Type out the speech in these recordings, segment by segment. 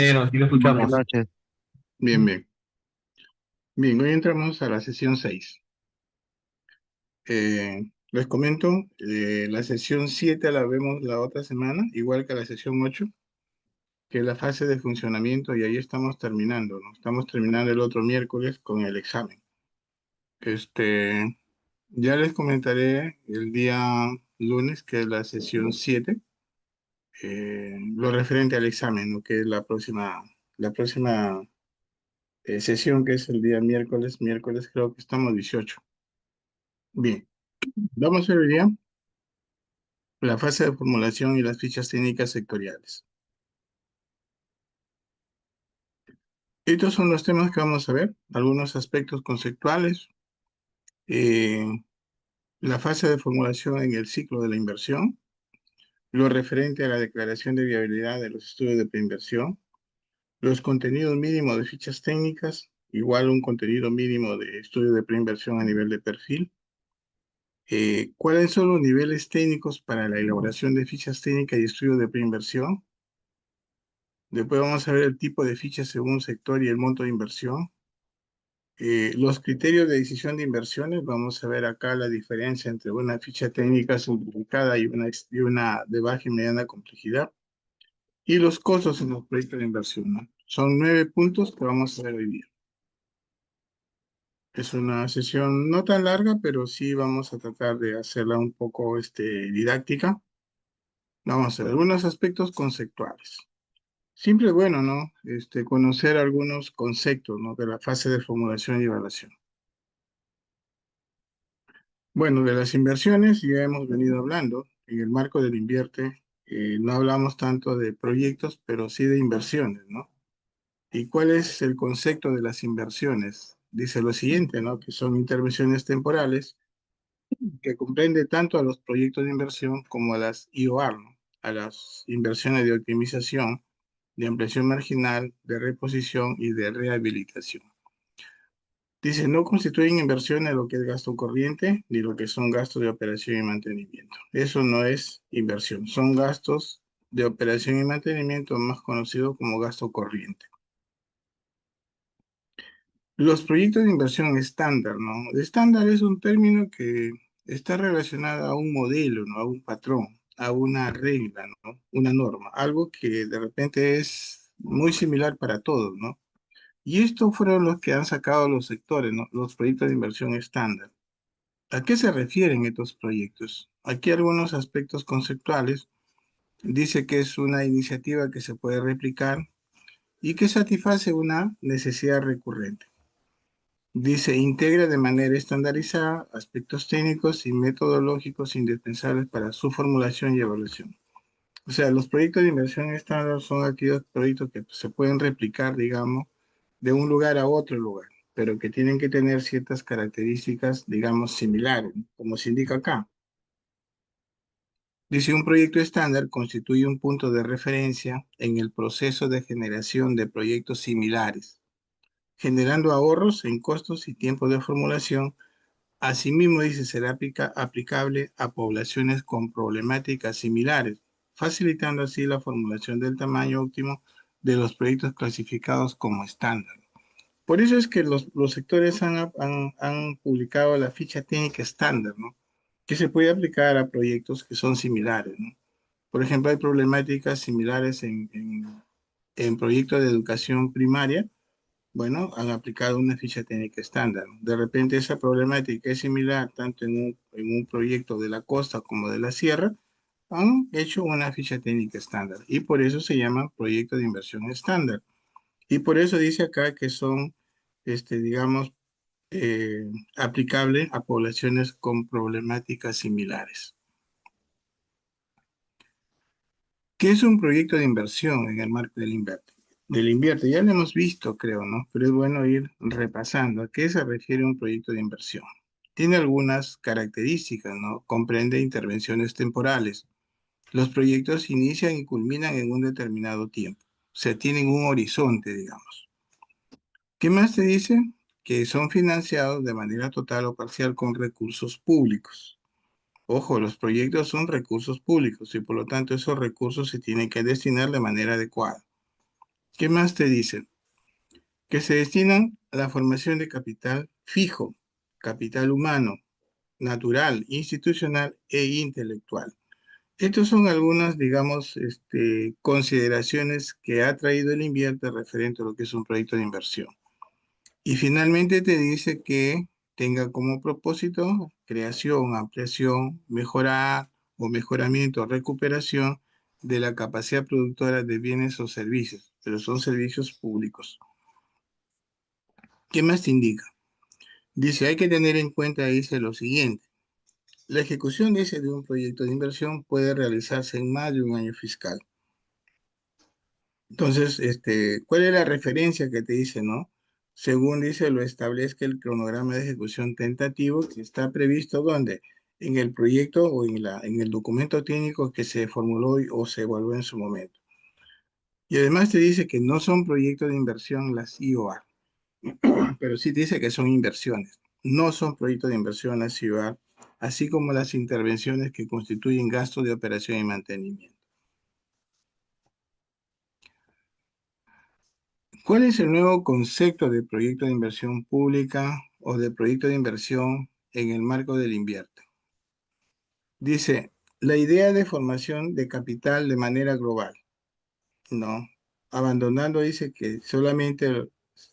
Pero aquí lo Buenas escuchamos. noches. Bien, bien. Bien, hoy entramos a la sesión 6. Les comento, la sesión 7 la vemos la otra semana, igual que la sesión 8, que es la fase de funcionamiento, y ahí estamos terminando, ¿no? Estamos terminando el otro miércoles con el examen. Ya les comentaré el día lunes, que es la sesión 7, lo referente al examen, ¿no? Que es la próxima sesión, que es el día miércoles creo que estamos 18. Bien, vamos a ver ya la fase de formulación y las fichas técnicas sectoriales. Estos son los temas que vamos a ver, algunos aspectos conceptuales, eh, la fase de formulación en el ciclo de la inversión, lo referente a la declaración de viabilidad de los estudios de preinversión, los contenidos mínimos de fichas técnicas, igual un contenido mínimo de estudio de preinversión a nivel de perfil, cuáles son los niveles técnicos para la elaboración de fichas técnicas y estudio de preinversión. Después vamos a ver el tipo de fichas según sector y el monto de inversión. Los criterios de decisión de inversiones, vamos a ver acá la diferencia entre una ficha técnica simplificada y una de baja y mediana complejidad. Y los costos en los proyectos de inversión, ¿no? Son 9 puntos que vamos a ver hoy día. Es una sesión no tan larga, pero sí vamos a tratar de hacerla un poco didáctica. Vamos a ver algunos aspectos conceptuales. Siempre es bueno, ¿no? Conocer algunos conceptos, ¿no? De la fase de formulación y evaluación. Bueno, de las inversiones ya hemos venido hablando. En el marco del invierte, no hablamos tanto de proyectos, pero sí de inversiones, ¿no? ¿Y cuál es el concepto de las inversiones? Dice lo siguiente, ¿no? Que son intervenciones temporales que comprende tanto a los proyectos de inversión como a las IOR, ¿no? A las inversiones de optimización, de ampliación marginal, de reposición y de rehabilitación. Dice, no constituyen inversiones lo que es gasto corriente ni lo que son gastos de operación y mantenimiento. Eso no es inversión, son gastos de operación y mantenimiento, más conocidos como gasto corriente. Los proyectos de inversión estándar, ¿no? Estándar es un término que está relacionado a un modelo, ¿no? A un patrón, a una regla, ¿no? Una norma, algo que de repente es muy similar para todos, ¿no? Y estos fueron los que han sacado los sectores, ¿no? Los proyectos de inversión estándar. ¿A qué se refieren estos proyectos? Aquí algunos aspectos conceptuales. Dice que es una iniciativa que se puede replicar y que satisface una necesidad recurrente. Dice, integra de manera estandarizada aspectos técnicos y metodológicos indispensables para su formulación y evaluación. O sea, los proyectos de inversión estándar son aquellos proyectos que se pueden replicar, digamos, de un lugar a otro lugar, pero que tienen que tener ciertas características, digamos, similares, como se indica acá. Dice, un proyecto estándar constituye un punto de referencia en el proceso de generación de proyectos similares, generando ahorros en costos y tiempo de formulación. Asimismo, dice, será aplicable a poblaciones con problemáticas similares, facilitando así la formulación del tamaño óptimo de los proyectos clasificados como estándar. Por eso es que los sectores han publicado la ficha técnica estándar, ¿no? Que se puede aplicar a proyectos que son similares, ¿no? Por ejemplo, hay problemáticas similares en proyectos de educación primaria. Bueno, han aplicado una ficha técnica estándar. De repente esa problemática es similar tanto en un proyecto de la costa como de la sierra. Han hecho una ficha técnica estándar y por eso se llama proyecto de inversión estándar. Y por eso dice acá que son, digamos, aplicables a poblaciones con problemáticas similares. ¿Qué es un proyecto de inversión en el marco del invierte? Del invierte, ya lo hemos visto, creo, ¿no? Pero es bueno ir repasando. ¿A qué se refiere un proyecto de inversión? Tiene algunas características, ¿no? Comprende intervenciones temporales. Los proyectos inician y culminan en un determinado tiempo. O sea, tienen un horizonte, digamos. ¿Qué más te dice? Que son financiados de manera total o parcial con recursos públicos. Ojo, los proyectos son recursos públicos y por lo tanto esos recursos se tienen que destinar de manera adecuada. ¿Qué más te dicen? Que se destinan a la formación de capital fijo, capital humano, natural, institucional e intelectual. Estas son algunas, digamos, consideraciones que ha traído el invierte referente a lo que es un proyecto de inversión. Y finalmente te dice que tenga como propósito creación, ampliación, mejorar o mejoramiento, recuperación de la capacidad productora de bienes o servicios, pero son servicios públicos. ¿Qué más te indica? Dice, hay que tener en cuenta, dice lo siguiente. La ejecución, dice, de un proyecto de inversión puede realizarse en más de un año fiscal. Entonces, ¿cuál es la referencia que te dice, no? Según dice, lo establezca el cronograma de ejecución tentativo que está previsto ¿dónde? En el proyecto o en el documento técnico que se formuló o se evaluó en su momento. Y además te dice que no son proyectos de inversión las IOA, pero sí dice que son inversiones. No son proyectos de inversión las IOA, así como las intervenciones que constituyen gastos de operación y mantenimiento. ¿Cuál es el nuevo concepto de proyecto de inversión pública o de proyecto de inversión en el marco del invierte? Dice, la idea de formación de capital de manera global, ¿no? Abandonando, dice que solamente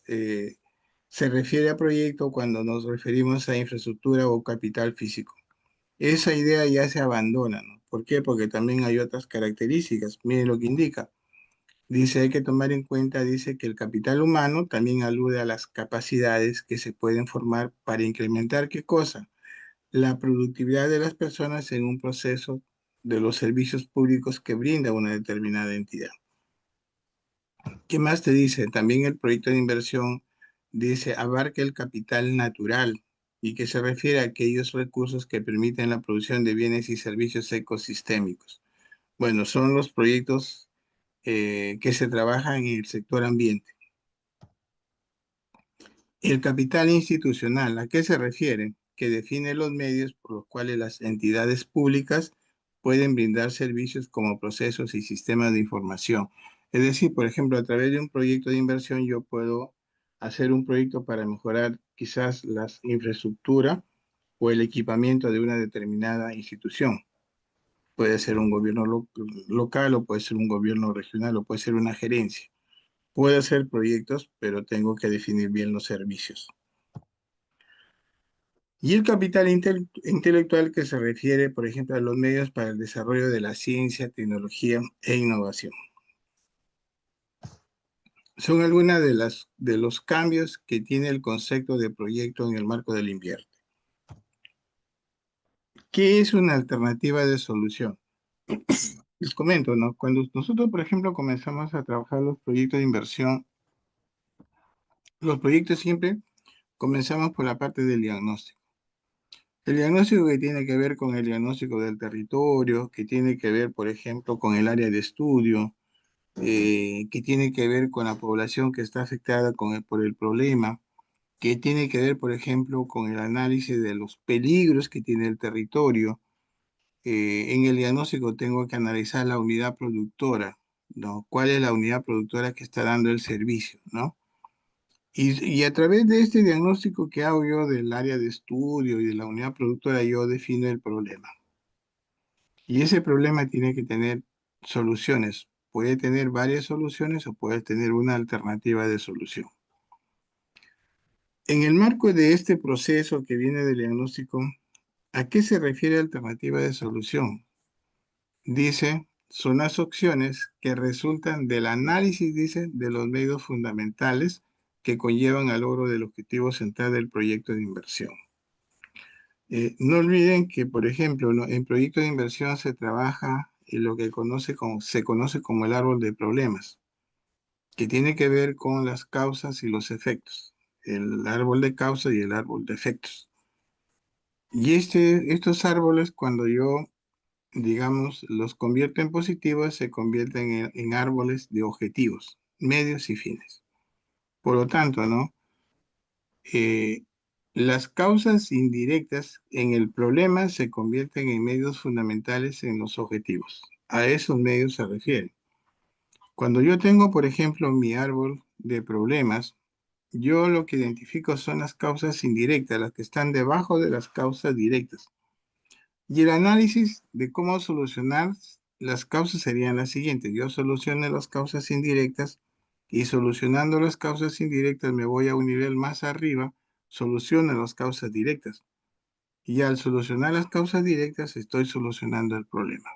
eh, se refiere a proyecto cuando nos referimos a infraestructura o capital físico. Esa idea ya se abandona, ¿no? ¿Por qué? Porque también hay otras características. Miren lo que indica. Dice, hay que tomar en cuenta, dice que el capital humano también alude a las capacidades que se pueden formar para incrementar, ¿qué cosa? La productividad de las personas en un proceso de los servicios públicos que brinda una determinada entidad. ¿Qué más te dice? También el proyecto de inversión dice, abarca el capital natural y que se refiere a aquellos recursos que permiten la producción de bienes y servicios ecosistémicos. Bueno, son los proyectos que se trabajan en el sector ambiente. El capital institucional, ¿a qué se refiere? Que define los medios por los cuales las entidades públicas pueden brindar servicios como procesos y sistemas de información. Es decir, por ejemplo, a través de un proyecto de inversión yo puedo hacer un proyecto para mejorar quizás la infraestructura o el equipamiento de una determinada institución. Puede ser un gobierno local o puede ser un gobierno regional o puede ser una gerencia. Puedo hacer proyectos, pero tengo que definir bien los servicios. Y el capital intelectual que se refiere, por ejemplo, a los medios para el desarrollo de la ciencia, tecnología e innovación. Son algunas de los cambios que tiene el concepto de proyecto en el marco del invierte. ¿Qué es una alternativa de solución? Les comento, ¿no? Cuando nosotros, por ejemplo, comenzamos a trabajar los proyectos de inversión, los proyectos siempre comenzamos por la parte del diagnóstico. El diagnóstico que tiene que ver con el diagnóstico del territorio, que tiene que ver, por ejemplo, con el área de estudio, que tiene que ver con la población que está afectada por el problema, que tiene que ver, por ejemplo, con el análisis de los peligros que tiene el territorio. En el diagnóstico tengo que analizar la unidad productora, ¿no? ¿Cuál es la unidad productora que está dando el servicio, ¿no? Y a través de este diagnóstico que hago yo del área de estudio y de la unidad productora, yo defino el problema. Y ese problema tiene que tener soluciones. Puede tener varias soluciones o puede tener una alternativa de solución. En el marco de este proceso que viene del diagnóstico, ¿a qué se refiere alternativa de solución? Dice, son las opciones que resultan del análisis, dice, de los medios fundamentales que conllevan al logro del objetivo central del proyecto de inversión. No olviden que, por ejemplo, ¿no? En proyectos de inversión se trabaja en lo que se conoce como el árbol de problemas, que tiene que ver con las causas y los efectos, el árbol de causas y el árbol de efectos. Y estos árboles, cuando yo, digamos, los convierto en positivos, se convierten en árboles de objetivos, medios y fines. Por lo tanto, ¿no? eh, las causas indirectas en el problema se convierten en medios fundamentales en los objetivos. A esos medios se refiere. Cuando yo tengo, por ejemplo, mi árbol de problemas, yo lo que identifico son las causas indirectas, las que están debajo de las causas directas. Y el análisis de cómo solucionar las causas serían las siguientes. Yo soluciono las causas indirectas y solucionando las causas indirectas me voy a un nivel más arriba, soluciono las causas directas. Y al solucionar las causas directas estoy solucionando el problema.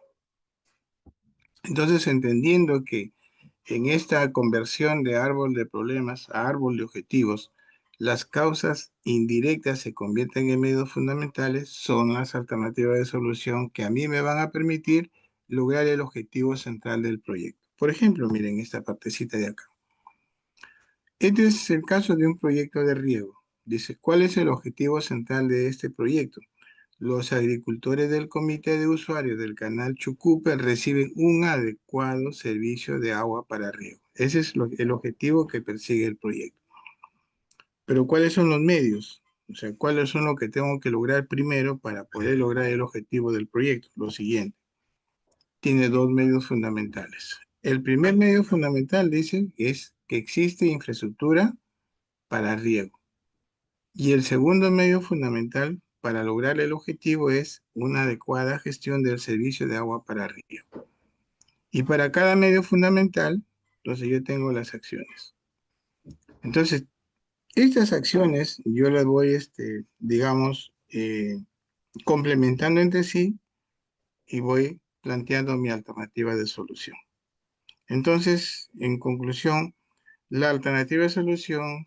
Entonces, entendiendo que en esta conversión de árbol de problemas a árbol de objetivos, las causas indirectas se convierten en medios fundamentales, son las alternativas de solución que a mí me van a permitir lograr el objetivo central del proyecto. Por ejemplo, miren esta partecita de acá. Este es el caso de un proyecto de riego. Dice, ¿cuál es el objetivo central de este proyecto? Los agricultores del comité de usuarios del canal Chucupe reciben un adecuado servicio de agua para riego. Ese es el objetivo que persigue el proyecto. Pero ¿cuáles son los medios? O sea, ¿cuáles son lo que tengo que lograr primero para poder lograr el objetivo del proyecto? Lo siguiente, tiene dos medios fundamentales. El primer medio fundamental, dicen, es que existe infraestructura para riego. Y el segundo medio fundamental para lograr el objetivo es una adecuada gestión del servicio de agua para riego. Y para cada medio fundamental, entonces yo tengo las acciones. Entonces, estas acciones yo las voy, digamos, complementando entre sí y voy planteando mi alternativa de solución. Entonces, en conclusión, la alternativa de solución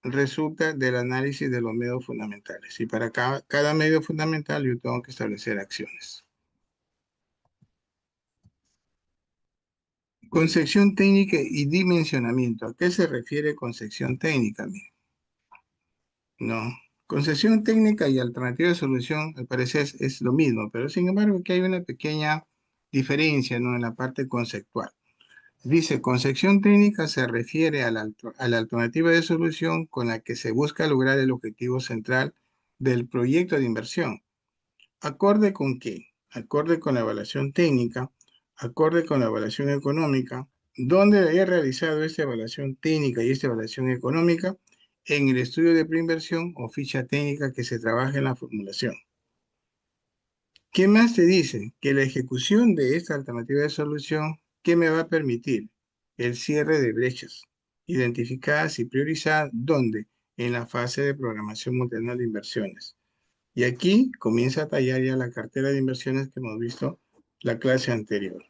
resulta del análisis de los medios fundamentales. Y para cada medio fundamental yo tengo que establecer acciones. Concepción técnica y dimensionamiento. ¿A qué se refiere concepción técnica? Mire? No. Concepción técnica y alternativa de solución, al parecer, es lo mismo, pero sin embargo aquí hay una pequeña diferencia, ¿no? En la parte conceptual. Dice, concepción técnica se refiere a la alternativa de solución con la que se busca lograr el objetivo central del proyecto de inversión. ¿Acorde con qué? Acorde con la evaluación técnica, acorde con la evaluación económica. ¿Dónde he realizado esta evaluación técnica y esta evaluación económica? En el estudio de preinversión o ficha técnica que se trabaja en la formulación. ¿Qué más te dice? Que la ejecución de esta alternativa de solución, ¿qué me va a permitir? El cierre de brechas identificadas y priorizadas, ¿dónde? En la fase de programación multianual de inversiones. Y aquí comienza a tallar ya la cartera de inversiones que hemos visto la clase anterior.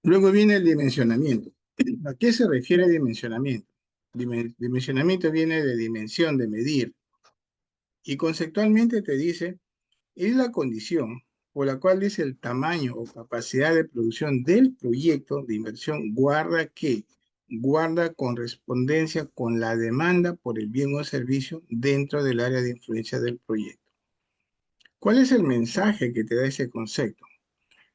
Luego viene el dimensionamiento. ¿A qué se refiere dimensionamiento? Dimensionamiento viene de dimensión, de medir. Y conceptualmente te dice, es la condición por la cual dice el tamaño o capacidad de producción del proyecto de inversión guarda correspondencia con la demanda por el bien o servicio dentro del área de influencia del proyecto. ¿Cuál es el mensaje que te da ese concepto?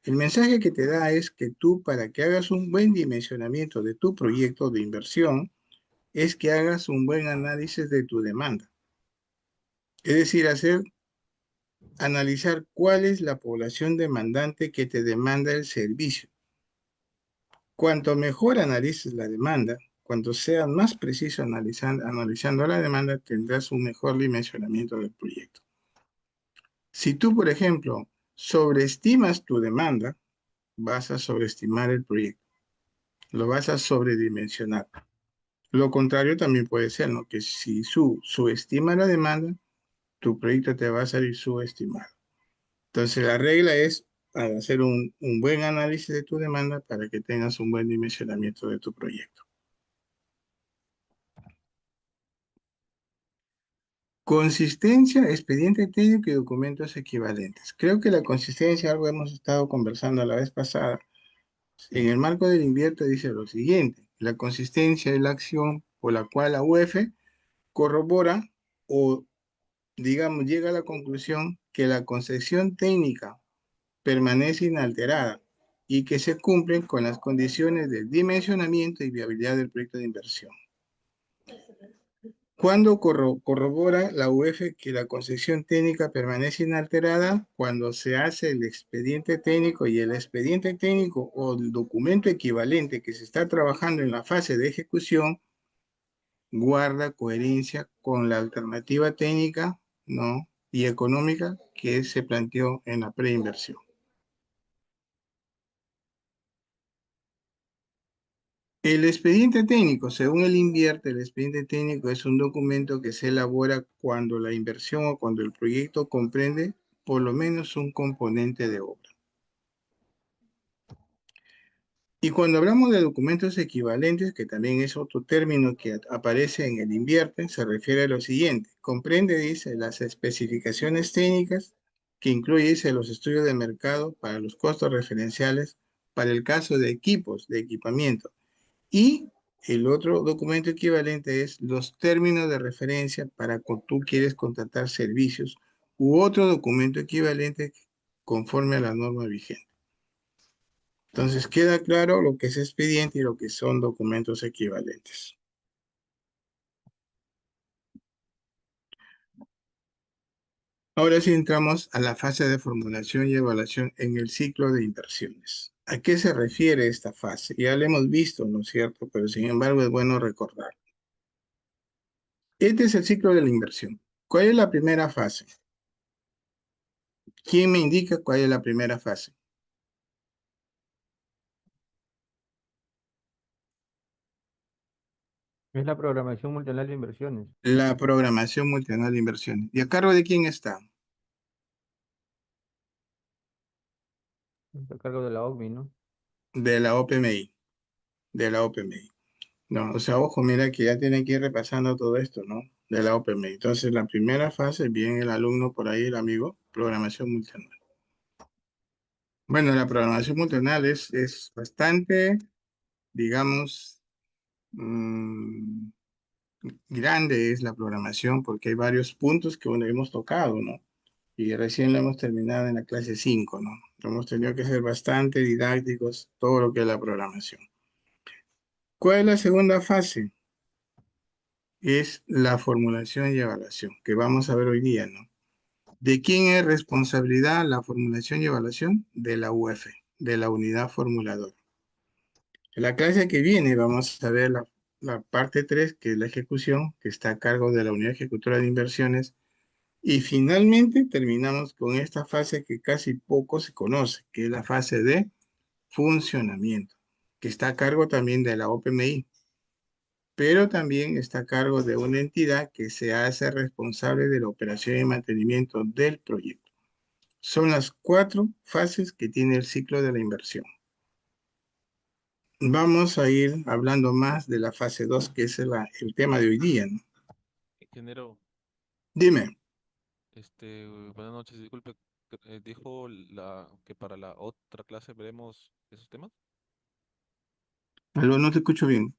El mensaje que te da es que tú, para que hagas un buen dimensionamiento de tu proyecto de inversión, es que hagas un buen análisis de tu demanda. Es decir, analizar cuál es la población demandante que te demanda el servicio. Cuanto mejor analices la demanda, cuanto seas más preciso analizando la demanda, tendrás un mejor dimensionamiento del proyecto. Si tú, por ejemplo, sobreestimas tu demanda, vas a sobreestimar el proyecto, lo vas a sobredimensionar. Lo contrario también puede ser, ¿no? Que si subestima la demanda, tu proyecto te va a salir subestimado. Entonces la regla es hacer un buen análisis de tu demanda para que tengas un buen dimensionamiento de tu proyecto. Consistencia, expediente técnico y documentos equivalentes. Creo que la consistencia, algo hemos estado conversando la vez pasada. En el marco del invierto dice lo siguiente: la consistencia es la acción por la cual la UF corrobora o, digamos, llega a la conclusión que la concepción técnica permanece inalterada y que se cumplen con las condiciones de dimensionamiento y viabilidad del proyecto de inversión. ¿Cuándo corrobora la UF que la concesión técnica permanece inalterada? Cuando se hace el expediente técnico y el expediente técnico o el documento equivalente que se está trabajando en la fase de ejecución guarda coherencia con la alternativa técnica, ¿no? Y económica que se planteó en la preinversión. El expediente técnico, según el invierte, el expediente técnico es un documento que se elabora cuando la inversión o cuando el proyecto comprende por lo menos un componente de obra. Y cuando hablamos de documentos equivalentes, que también es otro término que aparece en el invierte, se refiere a lo siguiente. Comprende, dice, las especificaciones técnicas, que incluye, dice, los estudios de mercado para los costos referenciales para el caso de equipos, de equipamiento. Y el otro documento equivalente es los términos de referencia para cuando tú quieres contratar servicios u otro documento equivalente conforme a la norma vigente. Entonces queda claro lo que es expediente y lo que son documentos equivalentes. Ahora sí entramos a la fase de formulación y evaluación en el ciclo de inversiones. ¿A qué se refiere esta fase? Ya la hemos visto, ¿no es cierto? Pero sin embargo es bueno recordar. Este es el ciclo de la inversión. ¿Cuál es la primera fase? ¿Quién me indica cuál es la primera fase? Es la programación multianual de inversiones. La programación multianual de inversiones. ¿Y a cargo de quién está? Está a cargo de la OCMI, ¿no? De la OPMI. De la OPMI. No, o sea, ojo, mira que ya tienen que ir repasando todo esto, ¿no? De la OPMI. Entonces, la primera fase, bien el alumno por ahí, el amigo, programación multianual. Bueno, la programación multianual es bastante, digamos, mm, grande es la programación porque hay varios puntos que bueno, hemos tocado, ¿no? Y recién lo hemos terminado en la clase 5, ¿no? Hemos tenido que ser bastante didácticos todo lo que es la programación. ¿Cuál es la segunda fase? Es la formulación y evaluación, que vamos a ver hoy día, ¿no? ¿De quién es responsabilidad la formulación y evaluación? De la UF, de la unidad formuladora. En la clase que viene vamos a ver la parte 3, que es la ejecución, que está a cargo de la unidad ejecutora de inversiones. Y finalmente terminamos con esta fase que casi poco se conoce, que es la fase de funcionamiento, que está a cargo también de la OPMI, pero también está a cargo de una entidad que se hace responsable de la operación y mantenimiento del proyecto. Son las 4 fases que tiene el ciclo de la inversión. Vamos a ir hablando más de la fase 2, que es el tema de hoy día, ¿no? Ingeniero, Dime, buenas noches, disculpe, dijo que para la otra clase veremos esos temas. algo no te escucho bien.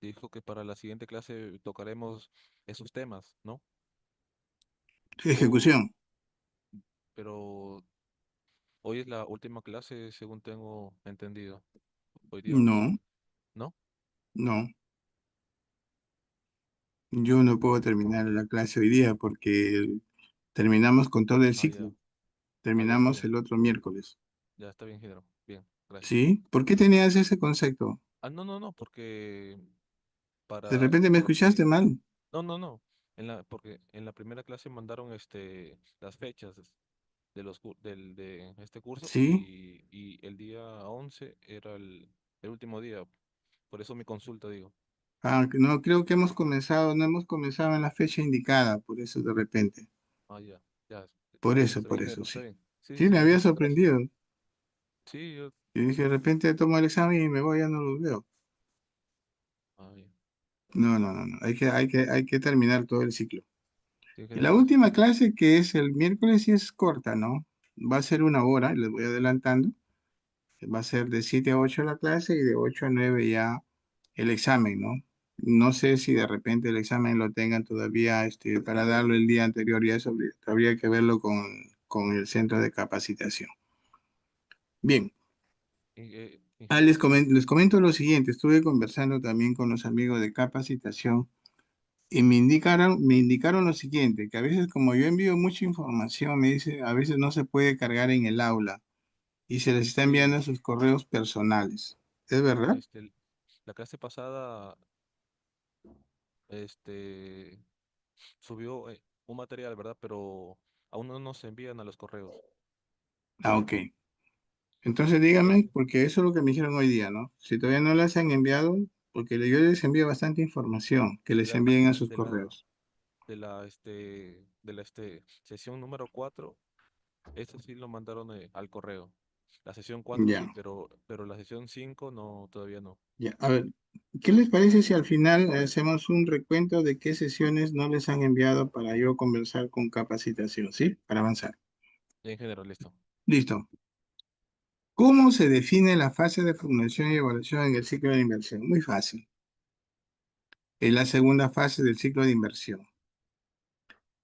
Dijo que para la siguiente clase tocaremos esos temas, ¿no? O, Ejecución. pero hoy es la última clase, según tengo entendido. Hoy día vamos, No, ¿no? no. Yo no puedo terminar la clase hoy día porque terminamos con todo el Ah, ya, ciclo. ya está Terminamos bien, el otro miércoles. ya está bien, ingeniero. Bien, gracias. ¿Sí? ¿Por qué tenías ese concepto? Ah, no, no, no, porque De para, repente me escuchaste porque mal. no, no, no. Porque en la primera clase mandaron las fechas de de este curso ¿Sí? y el día 11 era el último día. Por eso mi consulta, digo. Ah, no, creo que hemos comenzado, no hemos comenzado en la fecha indicada, por eso de repente. Ah, ya, ya. Está Por bien, eso, ingeniero, está sí. bien. Sí, sí, Sí, sí, me había muchas gracias. sorprendido. Sí, Y dije, de repente tomo el examen y me voy, ya no los veo. bien. No, no, no, no. Hay que terminar todo el ciclo. Sí, Y ingeniero, la gracias. última clase, que es el miércoles, sí es corta, ¿no? Va a ser una hora, les voy adelantando. Va a ser de 7 a 8 la clase y de 8 a 9 ya el examen, ¿no? No sé si de repente el examen lo tengan todavía para darlo el día anterior, ya eso habría que verlo con el centro de capacitación. Bien, Ingeniero, les comento lo siguiente, estuve conversando también con los amigos de capacitación y me indicaron lo siguiente, que a veces como yo envío mucha información, me dice, a veces no se puede cargar en el aula y se les está Sí, enviando a sus correos personales. ¿Es verdad? la clase pasada, este, subió un material, ¿verdad? Pero aún no nos envían a los correos. Ah, ok. Entonces dígame, porque eso es lo que me dijeron hoy día, ¿no? Si todavía no las han enviado, porque yo les envío bastante información, que De les la, envíen a sus de la, correos. sesión número 4, este sí lo mandaron al correo. La sesión 4 sí, Ya, pero la sesión 5 no, todavía no. ya. A ver, ¿qué les parece si al final hacemos un recuento de qué sesiones no les han enviado para yo conversar con capacitación, ¿sí? Para avanzar. En general, listo. Listo. ¿Cómo se define la fase de formulación y evaluación en el ciclo de inversión? Muy fácil. Es la segunda fase del ciclo de inversión.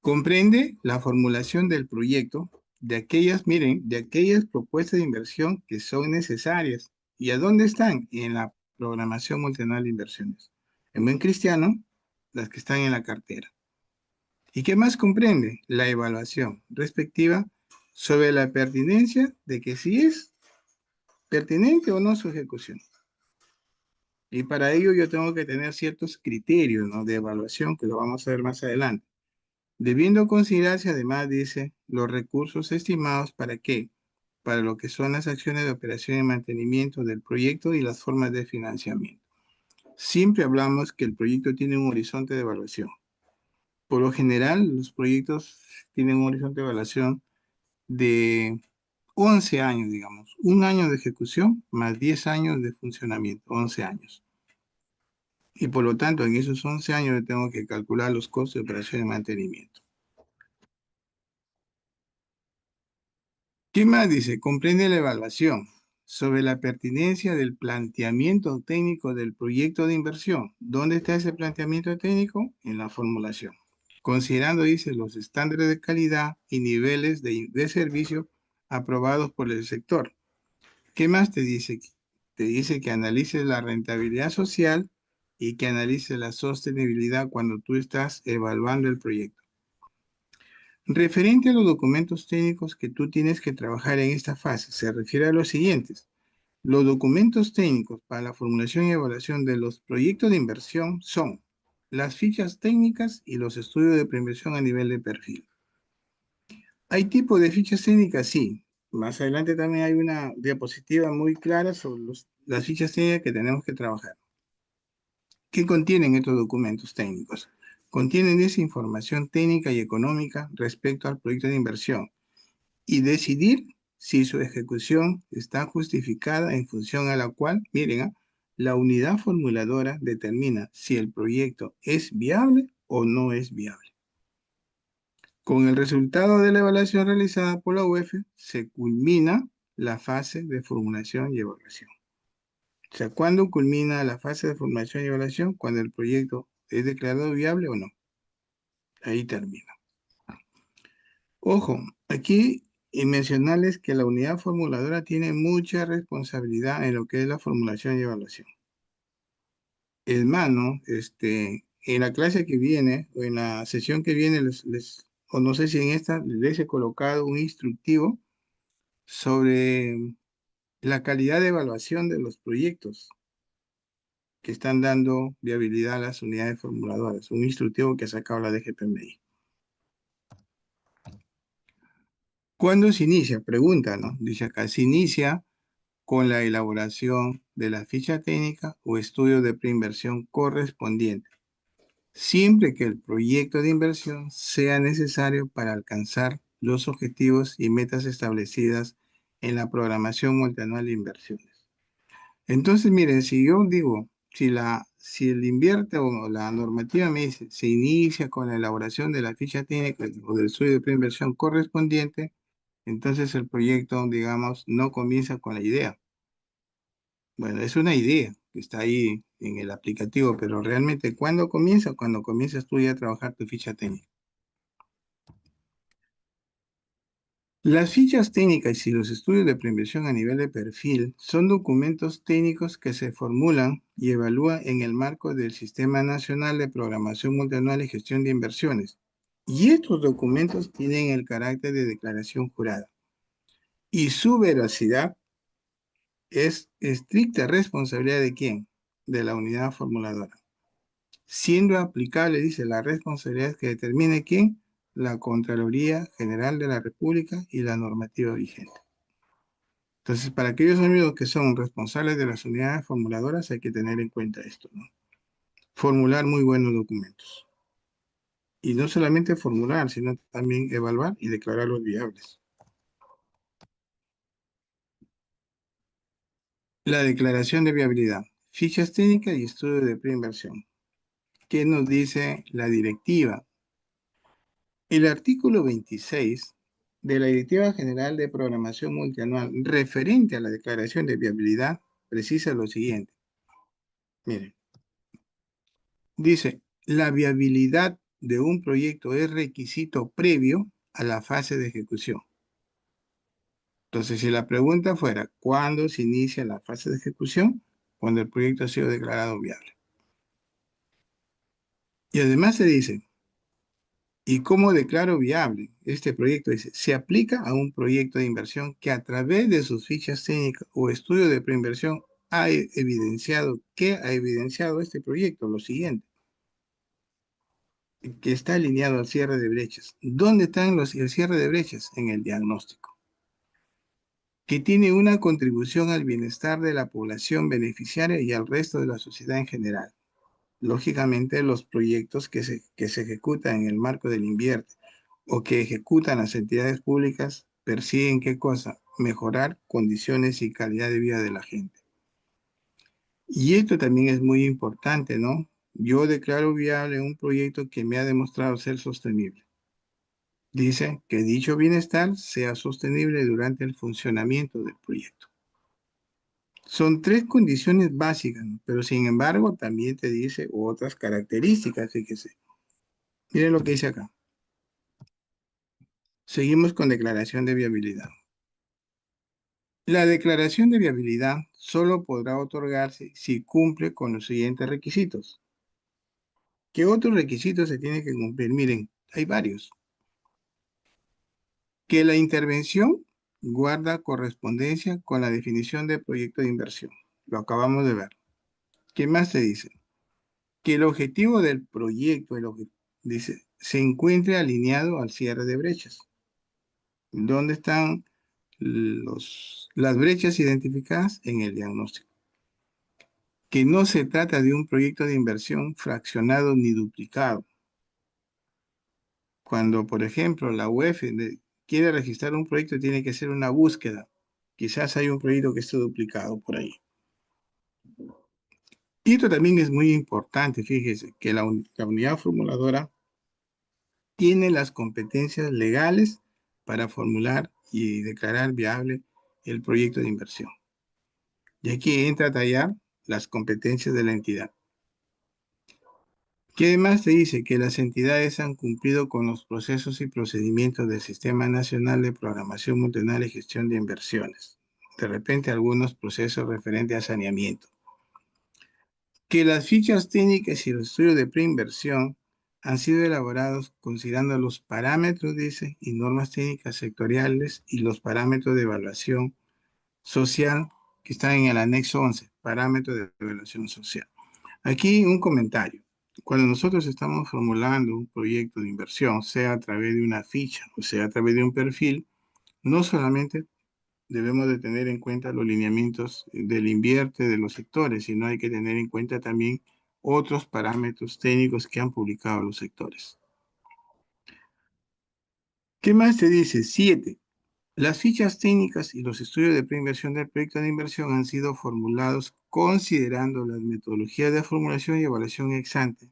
Comprende la formulación del proyecto de aquellas, miren, de aquellas propuestas de inversión que son necesarias. ¿Y a dónde están? En la programación multianual de inversiones. En buen cristiano, las que están en la cartera. ¿Y qué más comprende? La evaluación respectiva sobre la pertinencia de que si es pertinente o no su ejecución. Y para ello yo tengo que tener ciertos criterios, ¿no?, de evaluación, que lo vamos a ver más adelante. Debiendo considerarse además, dice, los recursos estimados para qué, para lo que son las acciones de operación y mantenimiento del proyecto y las formas de financiamiento. Siempre hablamos que el proyecto tiene un horizonte de evaluación. Por lo general, los proyectos tienen un horizonte de evaluación de 11 años, digamos. Un año de ejecución más 10 años de funcionamiento, 11 años. Y por lo tanto, en esos 11 años yo tengo que calcular los costos de operación y mantenimiento. ¿Qué más dice? Comprende la evaluación sobre la pertinencia del planteamiento técnico del proyecto de inversión. ¿Dónde está ese planteamiento técnico? En la formulación. Considerando, dice, los estándares de calidad y niveles de servicio aprobados por el sector. ¿Qué más te dice? Te dice que analices la rentabilidad social y que analices la sostenibilidad cuando tú estás evaluando el proyecto. Referente a los documentos técnicos que tú tienes que trabajar en esta fase, se refiere a los siguientes. Los documentos técnicos para la formulación y evaluación de los proyectos de inversión son las fichas técnicas y los estudios de preinversión a nivel de perfil. ¿Hay tipo de fichas técnicas? Sí. Más adelante también hay una diapositiva muy clara sobre las fichas técnicas que tenemos que trabajar. ¿Qué contienen estos documentos técnicos? Contienen esa información técnica y económica respecto al proyecto de inversión y decidir si su ejecución está justificada en función a la cual, miren, la unidad formuladora determina si el proyecto es viable o no es viable. Con el resultado de la evaluación realizada por la UEF, se culmina la fase de formulación y evaluación. O sea, ¿cuándo culmina la fase de formulación y evaluación? Cuando el proyecto es declarado viable o no. Ahí termina. Ojo, aquí y mencionarles que la unidad formuladora tiene mucha responsabilidad en lo que es la formulación y evaluación. Es más, ¿no? En la clase que viene, o en la sesión que viene, o no sé si en esta les he colocado un instructivo sobre la calidad de evaluación de los proyectos que están dando viabilidad a las unidades formuladoras, un instructivo que ha sacado la DGPMI. ¿Cuándo se inicia? Pregunta, ¿no? Dice acá, se inicia con la elaboración de la ficha técnica o estudio de preinversión correspondiente, siempre que el proyecto de inversión sea necesario para alcanzar los objetivos y metas establecidas en la programación multianual de inversiones. Entonces, miren, si yo digo, si el invierte o la normativa me dice, se inicia con la elaboración de la ficha técnica o del estudio de preinversión correspondiente, entonces el proyecto, digamos, no comienza con la idea. Bueno, es una idea que está ahí en el aplicativo, pero realmente, ¿cuándo comienza? Cuando comienzas tú ya a trabajar tu ficha técnica. Las fichas técnicas y los estudios de preinversión a nivel de perfil son documentos técnicos que se formulan y evalúan en el marco del Sistema Nacional de Programación Multianual y Gestión de Inversiones. Y estos documentos tienen el carácter de declaración jurada. Y su veracidad es estricta responsabilidad ¿de quién? De la unidad formuladora. Siendo aplicable, dice, la responsabilidad que determine quién, la Contraloría General de la República y la normativa vigente. Entonces, para aquellos amigos que son responsables de las unidades formuladoras, hay que tener en cuenta esto, ¿no? Formular muy buenos documentos. Y no solamente formular, sino también evaluar y declarar los viables. La declaración de viabilidad. Fichas técnicas y estudio de preinversión. ¿Qué nos dice la directiva? El artículo 26 de la Directiva General de Programación Multianual referente a la declaración de viabilidad precisa lo siguiente. Miren, dice, la viabilidad de un proyecto es requisito previo a la fase de ejecución. Entonces, si la pregunta fuera, ¿cuándo se inicia la fase de ejecución? Cuando el proyecto ha sido declarado viable. Y además se dice, ¿y cómo declaro viable este proyecto? Dice, se aplica a un proyecto de inversión que a través de sus fichas técnicas o estudio de preinversión ha evidenciado, ¿qué ha evidenciado este proyecto? Lo siguiente, que está alineado al cierre de brechas. ¿Dónde están el cierre de brechas? En el diagnóstico. Que tiene una contribución al bienestar de la población beneficiaria y al resto de la sociedad en general. Lógicamente, los proyectos que se ejecutan en el marco del Invierte o que ejecutan las entidades públicas persiguen ¿qué cosa? Mejorar condiciones y calidad de vida de la gente. Y esto también es muy importante, ¿no? Yo declaro viable un proyecto que me ha demostrado ser sostenible. Dice que dicho bienestar sea sostenible durante el funcionamiento del proyecto. Son tres condiciones básicas, ¿no? Pero sin embargo también te dice otras características, fíjese. Miren lo que dice acá. Seguimos con declaración de viabilidad. La declaración de viabilidad solo podrá otorgarse si cumple con los siguientes requisitos. ¿Qué otros requisitos se tienen que cumplir? Miren, hay varios. Que la intervención guarda correspondencia con la definición de proyecto de inversión. Lo acabamos de ver. ¿Qué más se dice? Que el objetivo del proyecto, dice, se encuentre alineado al cierre de brechas. ¿Dónde están las brechas identificadas? En el diagnóstico. Que no se trata de un proyecto de inversión fraccionado ni duplicado. Cuando, por ejemplo, la UEF quiere registrar un proyecto, tiene que hacer una búsqueda. Quizás hay un proyecto que esté duplicado por ahí. Y esto también es muy importante, fíjese, que la unidad formuladora tiene las competencias legales para formular y declarar viable el proyecto de inversión. Y aquí entra a tallar las competencias de la entidad. Que además te dice que las entidades han cumplido con los procesos y procedimientos del Sistema Nacional de Programación Multianual y Gestión de Inversiones. De repente algunos procesos referentes a saneamiento. Que las fichas técnicas y los estudios de preinversión han sido elaborados considerando los parámetros, dice, y normas técnicas sectoriales y los parámetros de evaluación social que están en el anexo 11, parámetros de evaluación social. Aquí un comentario. Cuando nosotros estamos formulando un proyecto de inversión, sea a través de una ficha o sea a través de un perfil, no solamente debemos de tener en cuenta los lineamientos del Invierte de los sectores, sino hay que tener en cuenta también otros parámetros técnicos que han publicado los sectores. ¿Qué más te dice? 7. Las fichas técnicas y los estudios de preinversión del proyecto de inversión han sido formulados considerando las metodologías de formulación y evaluación ex ante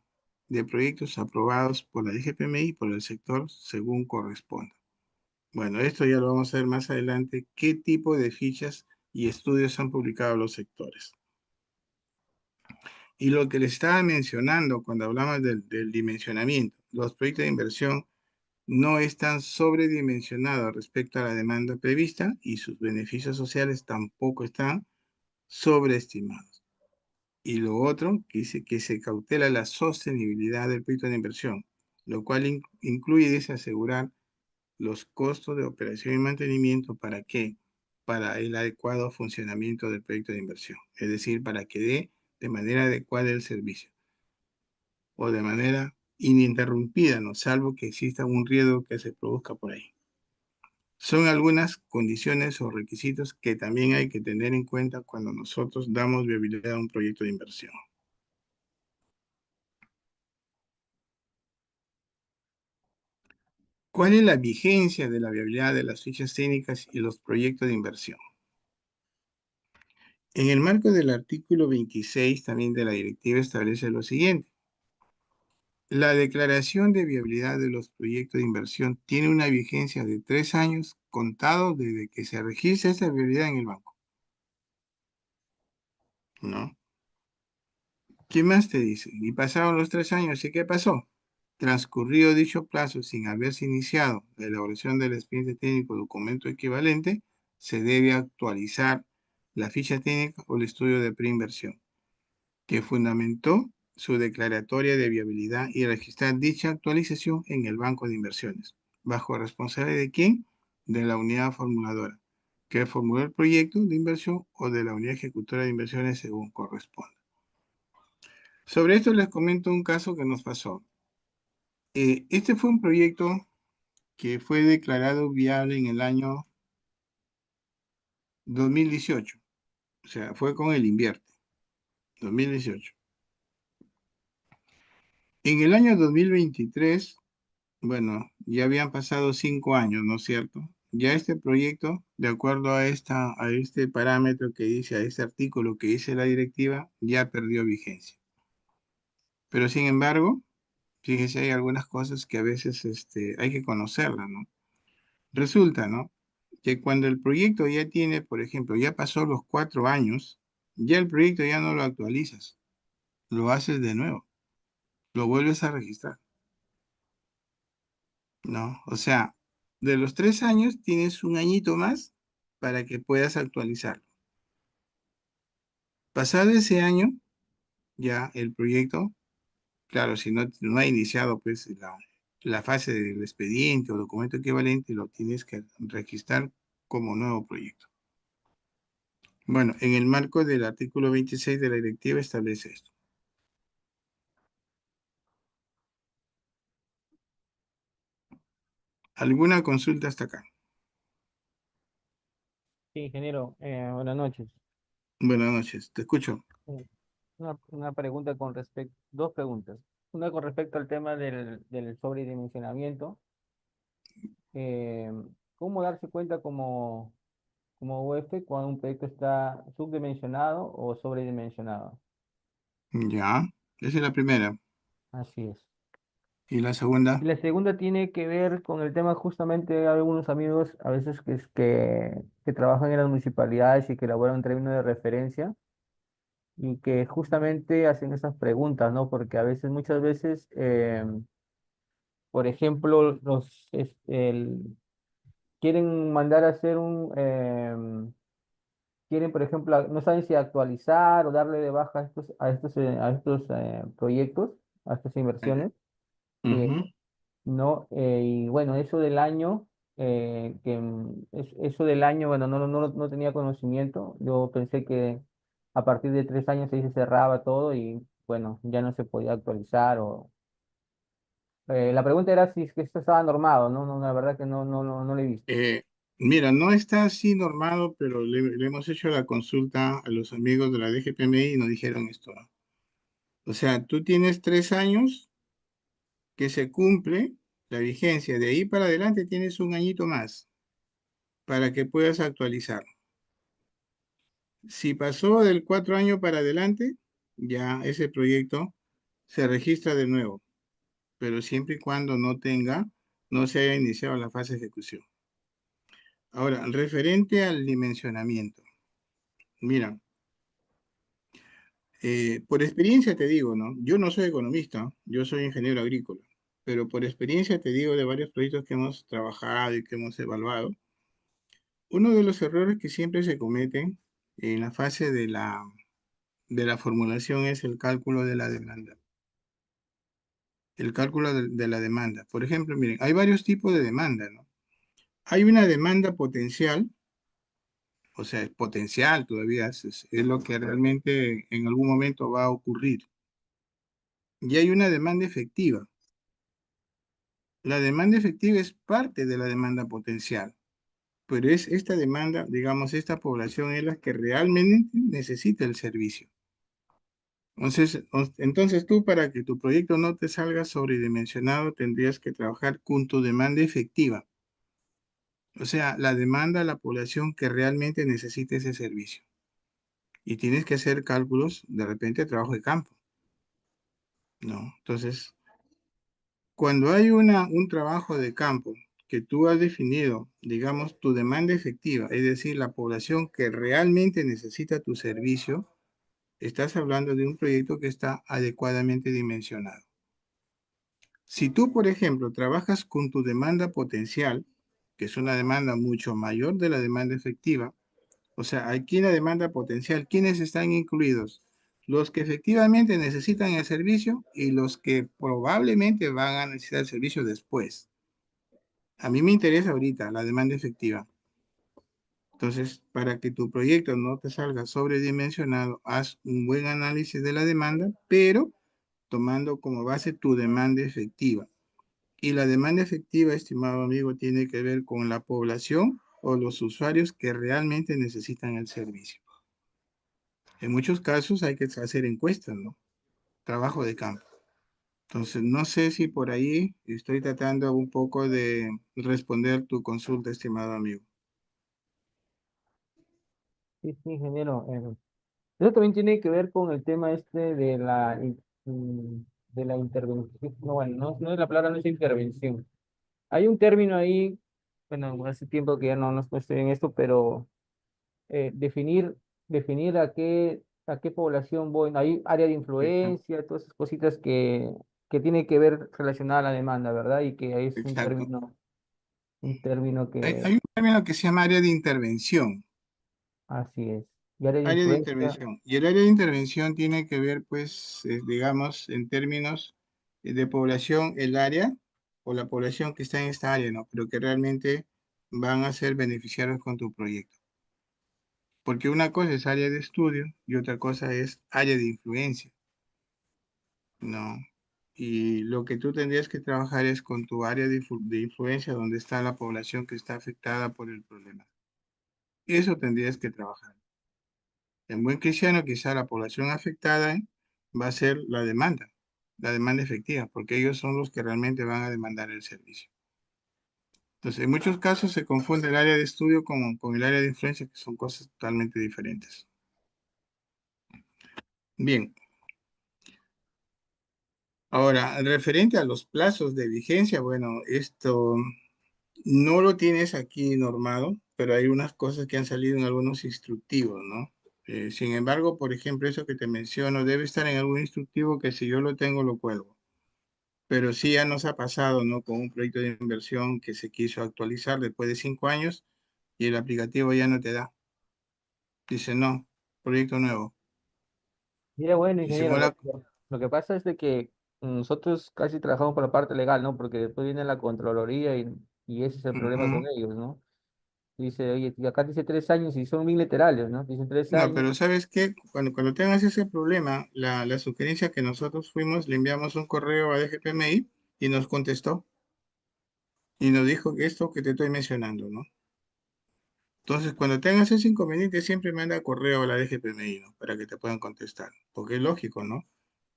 de proyectos aprobados por la DGPMI y por el sector según corresponda. Bueno, esto ya lo vamos a ver más adelante, qué tipo de fichas y estudios han publicado los sectores. Y lo que les estaba mencionando cuando hablamos del dimensionamiento, los proyectos de inversión no están sobredimensionados respecto a la demanda prevista y sus beneficios sociales tampoco están sobreestimados. Y lo otro, que dice que se cautela la sostenibilidad del proyecto de inversión, lo cual incluye, dice, asegurar los costos de operación y mantenimiento. ¿Para qué? Para el adecuado funcionamiento del proyecto de inversión, es decir, para que dé de manera adecuada el servicio o de manera ininterrumpida, ¿no? Salvo que exista un riesgo que se produzca por ahí. Son algunas condiciones o requisitos que también hay que tener en cuenta cuando nosotros damos viabilidad a un proyecto de inversión. ¿Cuál es la vigencia de la viabilidad de las fichas técnicas y los proyectos de inversión? En el marco del artículo 26 también de la directiva establece lo siguiente. La declaración de viabilidad de los proyectos de inversión tiene una vigencia de 3 años contados desde que se registra esa viabilidad en el banco. ¿No? ¿Qué más te dice? Y pasaron los 3 años, ¿y qué pasó? Transcurrido dicho plazo sin haberse iniciado la elaboración del expediente técnico o documento equivalente, se debe actualizar la ficha técnica o el estudio de preinversión, que fundamentó su declaratoria de viabilidad y registrar dicha actualización en el banco de inversiones. ¿Bajo responsabilidad de quién? De la unidad formuladora, que formuló el proyecto de inversión, o de la unidad ejecutora de inversiones según corresponda. Sobre esto les comento un caso que nos pasó. Este fue un proyecto que fue declarado viable en el año 2018. O sea, fue con el Invierte, 2018. En el año 2023, bueno, ya habían pasado 5 años, ¿no es cierto? Ya este proyecto, de acuerdo a este parámetro que dice, a este artículo que dice la directiva, ya perdió vigencia. Pero sin embargo, fíjese, hay algunas cosas que a veces hay que conocerlas, ¿no? Resulta, ¿no? Que cuando el proyecto ya tiene, por ejemplo, ya pasó los 4 años, ya el proyecto ya no lo actualizas, lo haces de nuevo, lo vuelves a registrar, ¿no? O sea, de los 3 años tienes un añito más para que puedas actualizarlo. Pasado ese año, ya el proyecto, claro, si no ha iniciado pues la fase del expediente o documento equivalente, lo tienes que registrar como nuevo proyecto. Bueno, en el marco del artículo 26 de la directiva establece esto. ¿Alguna consulta hasta acá? Sí, ingeniero, buenas noches. Buenas noches, te escucho. Eh, una pregunta con respecto, dos preguntas. Una con respecto al tema del sobredimensionamiento. Eh, ¿Cómo darse cuenta como UF cuando un proyecto está subdimensionado o sobredimensionado? Ya, esa es la primera. Así es. ¿Y la Y segunda? la segunda tiene que ver con el tema, justamente hay algunos amigos a veces que trabajan en las municipalidades y que elaboran un término de referencia y que justamente hacen esas preguntas, ¿no? Porque a veces, muchas veces, por ejemplo, quieren mandar a hacer quieren, por ejemplo, no saben si actualizar o darle de baja a estos proyectos, a estas inversiones. eh, Ujú. No, y bueno, eso del año, bueno, no tenía conocimiento. Yo pensé que a partir de 3 años ahí se cerraba todo y bueno, ya no se podía actualizar. La pregunta era si es que esto estaba normado, ¿no? No, la verdad que no lo he visto. Eh, Mira, no está así normado, pero le hemos hecho la consulta a los amigos de la DGPMI y nos dijeron esto, ¿no? O sea, tú tienes 3 años que se cumple la vigencia. De ahí para adelante tienes un añito más para que puedas actualizar. Si pasó del 4 años para adelante, ya ese proyecto se registra de nuevo, pero siempre y cuando no se haya iniciado la fase de ejecución. Ahora, referente al dimensionamiento. Mira, por experiencia te digo, ¿no? Yo no soy economista, yo soy ingeniero agrícola, pero por experiencia te digo de varios proyectos que hemos trabajado y que hemos evaluado, uno de los errores que siempre se cometen en la fase de la formulación es el cálculo de la demanda. El cálculo de la demanda. Por ejemplo, miren, hay varios tipos de demanda, ¿no? Hay una demanda potencial, o sea, es potencial todavía, es lo que realmente en algún momento va a ocurrir. Y hay una demanda efectiva. La demanda efectiva es parte de la demanda potencial, pero es esta demanda, digamos, esta población es la que realmente necesita el servicio. Entonces tú para que tu proyecto no te salga sobredimensionado, tendrías que trabajar con tu demanda efectiva. O sea, la demanda a la población que realmente necesita ese servicio. Y tienes que hacer cálculos, de repente, trabajo de campo, ¿no? Entonces, cuando hay un trabajo de campo que tú has definido, digamos, tu demanda efectiva, es decir, la población que realmente necesita tu servicio, estás hablando de un proyecto que está adecuadamente dimensionado. Si tú, por ejemplo, trabajas con tu demanda potencial, que es una demanda mucho mayor de la demanda efectiva, o sea, aquí en la demanda potencial, ¿quiénes están incluidos? Los que efectivamente necesitan el servicio y los que probablemente van a necesitar el servicio después. A mí me interesa ahorita la demanda efectiva. Entonces, para que tu proyecto no te salga sobredimensionado, haz un buen análisis de la demanda, pero tomando como base tu demanda efectiva. Y la demanda efectiva, estimado amigo, tiene que ver con la población o los usuarios que realmente necesitan el servicio. En muchos casos hay que hacer encuestas, ¿no? Trabajo de campo. Entonces, no sé si por ahí estoy tratando un poco de responder tu consulta, estimado amigo. Sí, sí, ingeniero. Eso también tiene que ver con el tema este de la intervención. No, bueno, no es la palabra, no es intervención. Hay un término ahí, bueno, hace tiempo que ya no estoy en esto, pero definir a qué población voy. Hay área de Exacto. influencia, todas esas cositas que tiene que ver relacionada a la demanda, ¿verdad? Y que es Exacto. un término Hay que un término que se llama área de intervención. así es. Y área de Área de influencia, intervención. Y el área de intervención tiene que ver, pues, digamos, en términos de población, el área o la población que está en esta área, ¿no? Pero que realmente van a ser beneficiarios con tu proyecto. Porque una cosa es área de estudio y otra cosa es área de influencia, ¿no? Y lo que tú tendrías que trabajar es con tu área de influencia, donde está la población que está afectada por el problema. Eso tendrías que trabajar. En buen cristiano, quizá la población afectada va a ser la demanda efectiva, porque ellos son los que realmente van a demandar el servicio. Entonces, en muchos casos se confunde el área de estudio con el área de influencia, que son cosas totalmente diferentes. Bien, ahora, referente a los plazos de vigencia, bueno, esto no lo tienes aquí normado, pero hay unas cosas que han salido en algunos instructivos, ¿no? Sin embargo, por ejemplo, eso que te menciono debe estar en algún instructivo que si yo lo tengo, lo cuelgo. Pero sí ya nos ha pasado, ¿no? Con un proyecto de inversión que se quiso actualizar después de 5 años y el aplicativo ya no te da. Dice, no, proyecto nuevo. mira, bueno, Y ingeniero, según la... lo que pasa es de que nosotros casi trabajamos por la parte legal, ¿no? Porque después viene la Contraloría y ese es el problema con Ujú. ellos, ¿no? Dice, oye, y acá dice 3 años y son bien literales, ¿no? Dicen tres No, años. pero ¿sabes qué? Cuando tengas ese problema, la sugerencia que nosotros fuimos, le enviamos un correo a DGPMI y nos contestó y nos dijo que esto que te estoy mencionando, ¿no? Entonces, cuando tengas ese inconveniente, siempre manda correo a la DGPMI, ¿no? Para que te puedan contestar, porque es lógico, ¿no?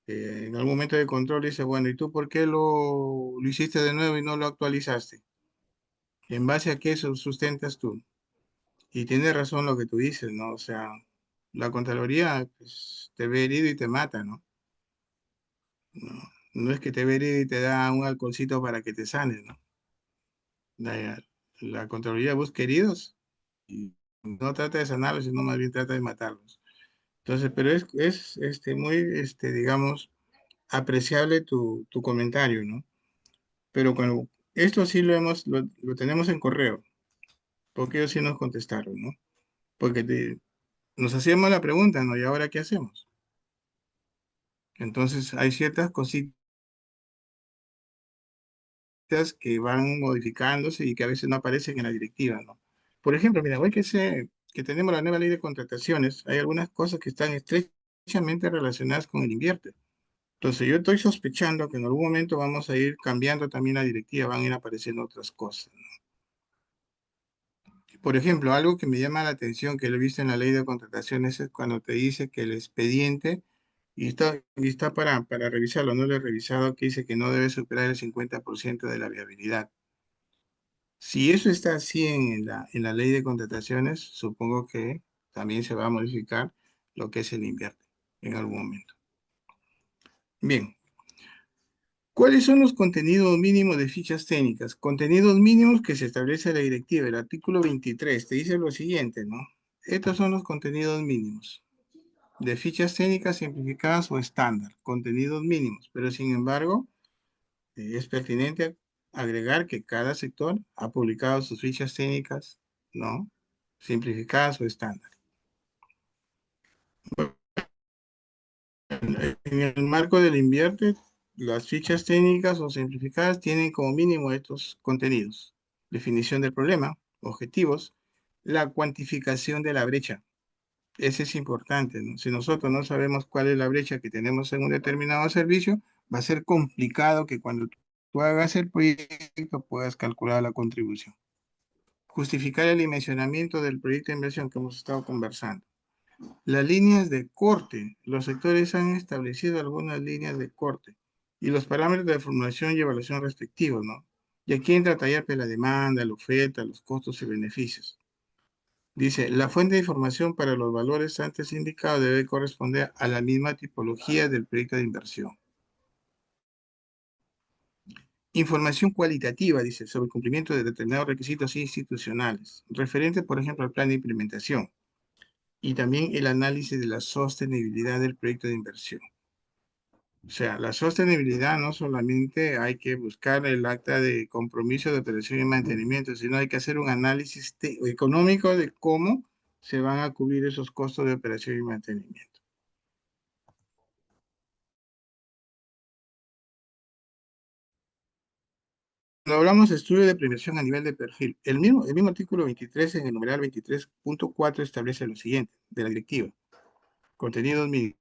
En algún momento de control dice, bueno, ¿y tú por qué lo hiciste de nuevo y no lo actualizaste? ¿En base a qué sustentas tú? Y tienes razón lo que tú dices, ¿no? O sea, la Contraloría pues, te ve herido y te mata, ¿no? No, no es que te ve herido y te da un alcoholcito para que te sanes, ¿no? La, la Contraloría busca heridos y no trata de sanarlos, sino más bien trata de matarlos. Entonces, pero es muy, digamos, apreciable tu comentario, ¿no? Pero cuando esto sí lo tenemos en correo, porque ellos sí nos contestaron, ¿no? Porque nos hacíamos la pregunta, ¿no? ¿Y ahora qué hacemos? Entonces hay ciertas cositas que van modificándose y que a veces no aparecen en la directiva, ¿no? Por ejemplo, mira, hoy que sé que tenemos la nueva ley de contrataciones, hay algunas cosas que están estrechamente relacionadas con el invierte. Entonces yo estoy sospechando que en algún momento vamos a ir cambiando también la directiva, van a ir apareciendo otras cosas, ¿no? Por ejemplo, algo que me llama la atención que lo he visto en la ley de contrataciones es cuando te dice que el expediente, y está para revisarlo, no lo he revisado, que dice que no debe superar el 50% de la viabilidad. Si eso está así en la ley de contrataciones, supongo que también se va a modificar lo que es el invierte en algún momento. Bien, ¿cuáles son los contenidos mínimos de fichas técnicas? Contenidos mínimos que se establece en la directiva. El artículo 23 te dice lo siguiente, ¿no? Estos son los contenidos mínimos de fichas técnicas simplificadas o estándar, contenidos mínimos, pero sin embargo, es pertinente agregar que cada sector ha publicado sus fichas técnicas, ¿no? Simplificadas o estándar. En el marco del invierte, las fichas técnicas o simplificadas tienen como mínimo estos contenidos: definición del problema, objetivos, la cuantificación de la brecha. Ese es importante, ¿no? Si nosotros no sabemos cuál es la brecha que tenemos en un determinado servicio, va a ser complicado que cuando tú hagas el proyecto puedas calcular la contribución. Justificar el dimensionamiento del proyecto de inversión que hemos estado conversando. Las líneas de corte. Los sectores han establecido algunas líneas de corte y los parámetros de formulación y evaluación respectivos, ¿no? Y aquí entra a tallar la demanda, la oferta, los costos y beneficios. Dice, la fuente de información para los valores antes indicados debe corresponder a la misma tipología del proyecto de inversión. Información cualitativa, dice, sobre el cumplimiento de determinados requisitos institucionales, referente, por ejemplo, al plan de implementación, y también el análisis de la sostenibilidad del proyecto de inversión. O sea, la sostenibilidad no solamente hay que buscar el acta de compromiso de operación y mantenimiento, sino hay que hacer un análisis económico de cómo se van a cubrir esos costos de operación y mantenimiento. Cuando hablamos de estudio de prevención a nivel de perfil, el mismo artículo 23 en el numeral 23.4 establece lo siguiente de la directiva: contenidos mínimos.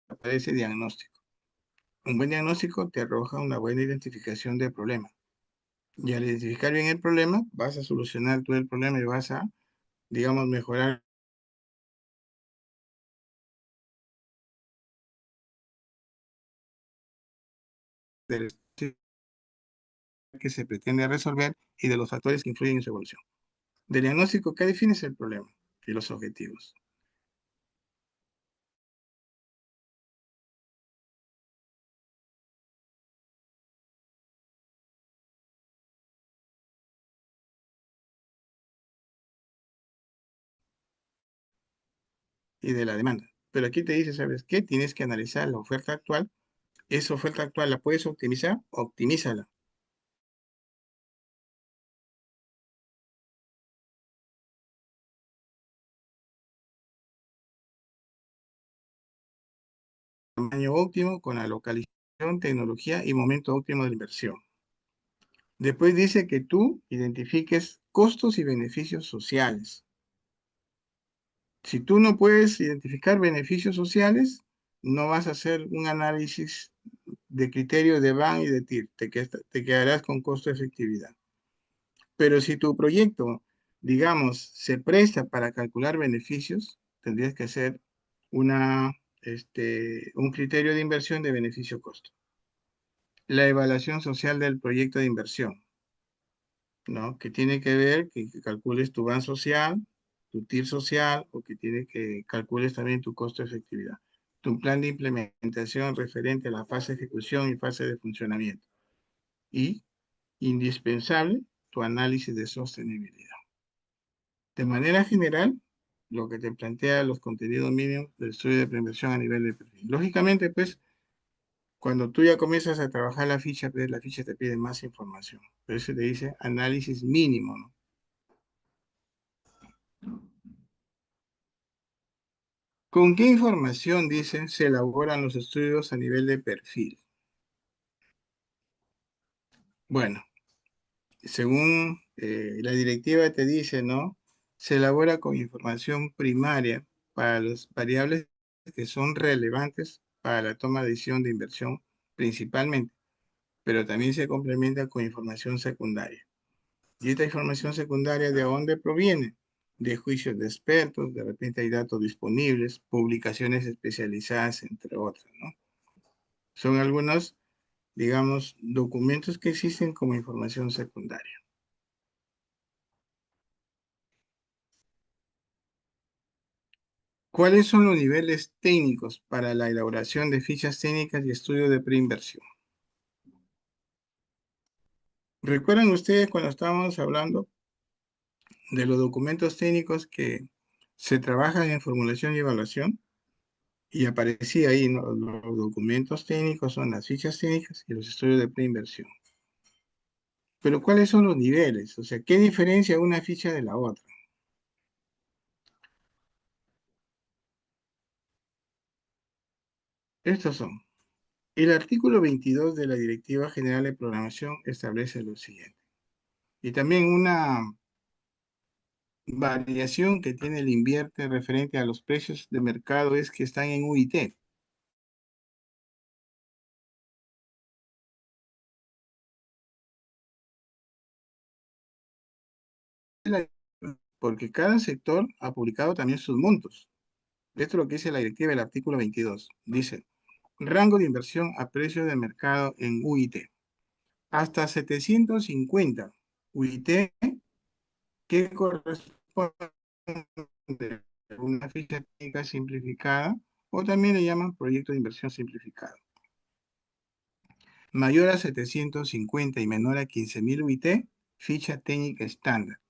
Aparece diagnóstico. Un buen diagnóstico te arroja una buena identificación del problema. Y al identificar bien el problema, vas a solucionar todo el problema y vas a, digamos, mejorar del que se pretende resolver y de los factores que influyen en su evolución. Del diagnóstico, ¿qué defines el problema y los objetivos? Y de la demanda. Pero aquí te dice, ¿sabes qué? Tienes que analizar la oferta actual. Esa oferta actual la puedes optimizar, optimízala. Tamaño óptimo con la localización, tecnología y momento óptimo de inversión. Después dice que tú identifiques costos y beneficios sociales. Si tú no puedes identificar beneficios sociales, no vas a hacer un análisis de criterio de BAN y de TIR, te quedarás con costo de efectividad. Pero si tu proyecto, digamos, se presta para calcular beneficios, tendrías que hacer un criterio de inversión de beneficio-costo. La evaluación social del proyecto de inversión, ¿no? Que tiene que ver que calcules tu BAN social, tu TIR social, o que tiene que calcules también tu costo de efectividad. Tu plan de implementación referente a la fase de ejecución y fase de funcionamiento. Y, indispensable, tu análisis de sostenibilidad. De manera general, lo que te plantea los contenidos mínimos del estudio de preinversión a nivel de perfil. Lógicamente, pues, Cuando tú ya comienzas a trabajar la ficha te pide más información. Por eso te dice análisis mínimo, ¿no? ¿Con qué información, dicen, se elaboran los estudios a nivel de perfil? Bueno, según la directiva te dice, ¿no? Se elabora con información primaria para las variables que son relevantes para la toma de decisión de inversión principalmente, pero también se complementa con información secundaria. ¿Y esta información secundaria de dónde proviene? De juicios de expertos, de repente hay datos disponibles, publicaciones especializadas, entre otras, ¿no? Son algunos, digamos, documentos que existen como información secundaria. ¿Cuáles son los niveles técnicos para la elaboración de fichas técnicas y estudios de preinversión? ¿Recuerdan ustedes cuando estábamos hablando de los documentos técnicos que se trabajan en formulación y evaluación? Y aparecía ahí, ¿no? Los documentos técnicos son las fichas técnicas y los estudios de preinversión. Pero ¿cuáles son los niveles? O sea, ¿qué diferencia una ficha de la otra? Estos son. El artículo 22 de la Directiva General de Programación establece lo siguiente. Y también una variación que tiene el invierte referente a los precios de mercado es que están en UIT. Porque cada sector ha publicado también sus montos. Esto es lo que dice la directiva del artículo 22. Dice, rango de inversión a precio de mercado en UIT. Hasta 750 UIT que corresponde a una ficha técnica simplificada o también le llaman proyecto de inversión simplificado. Mayor a 750 y menor a 15.000 UIT, ficha técnica estándar.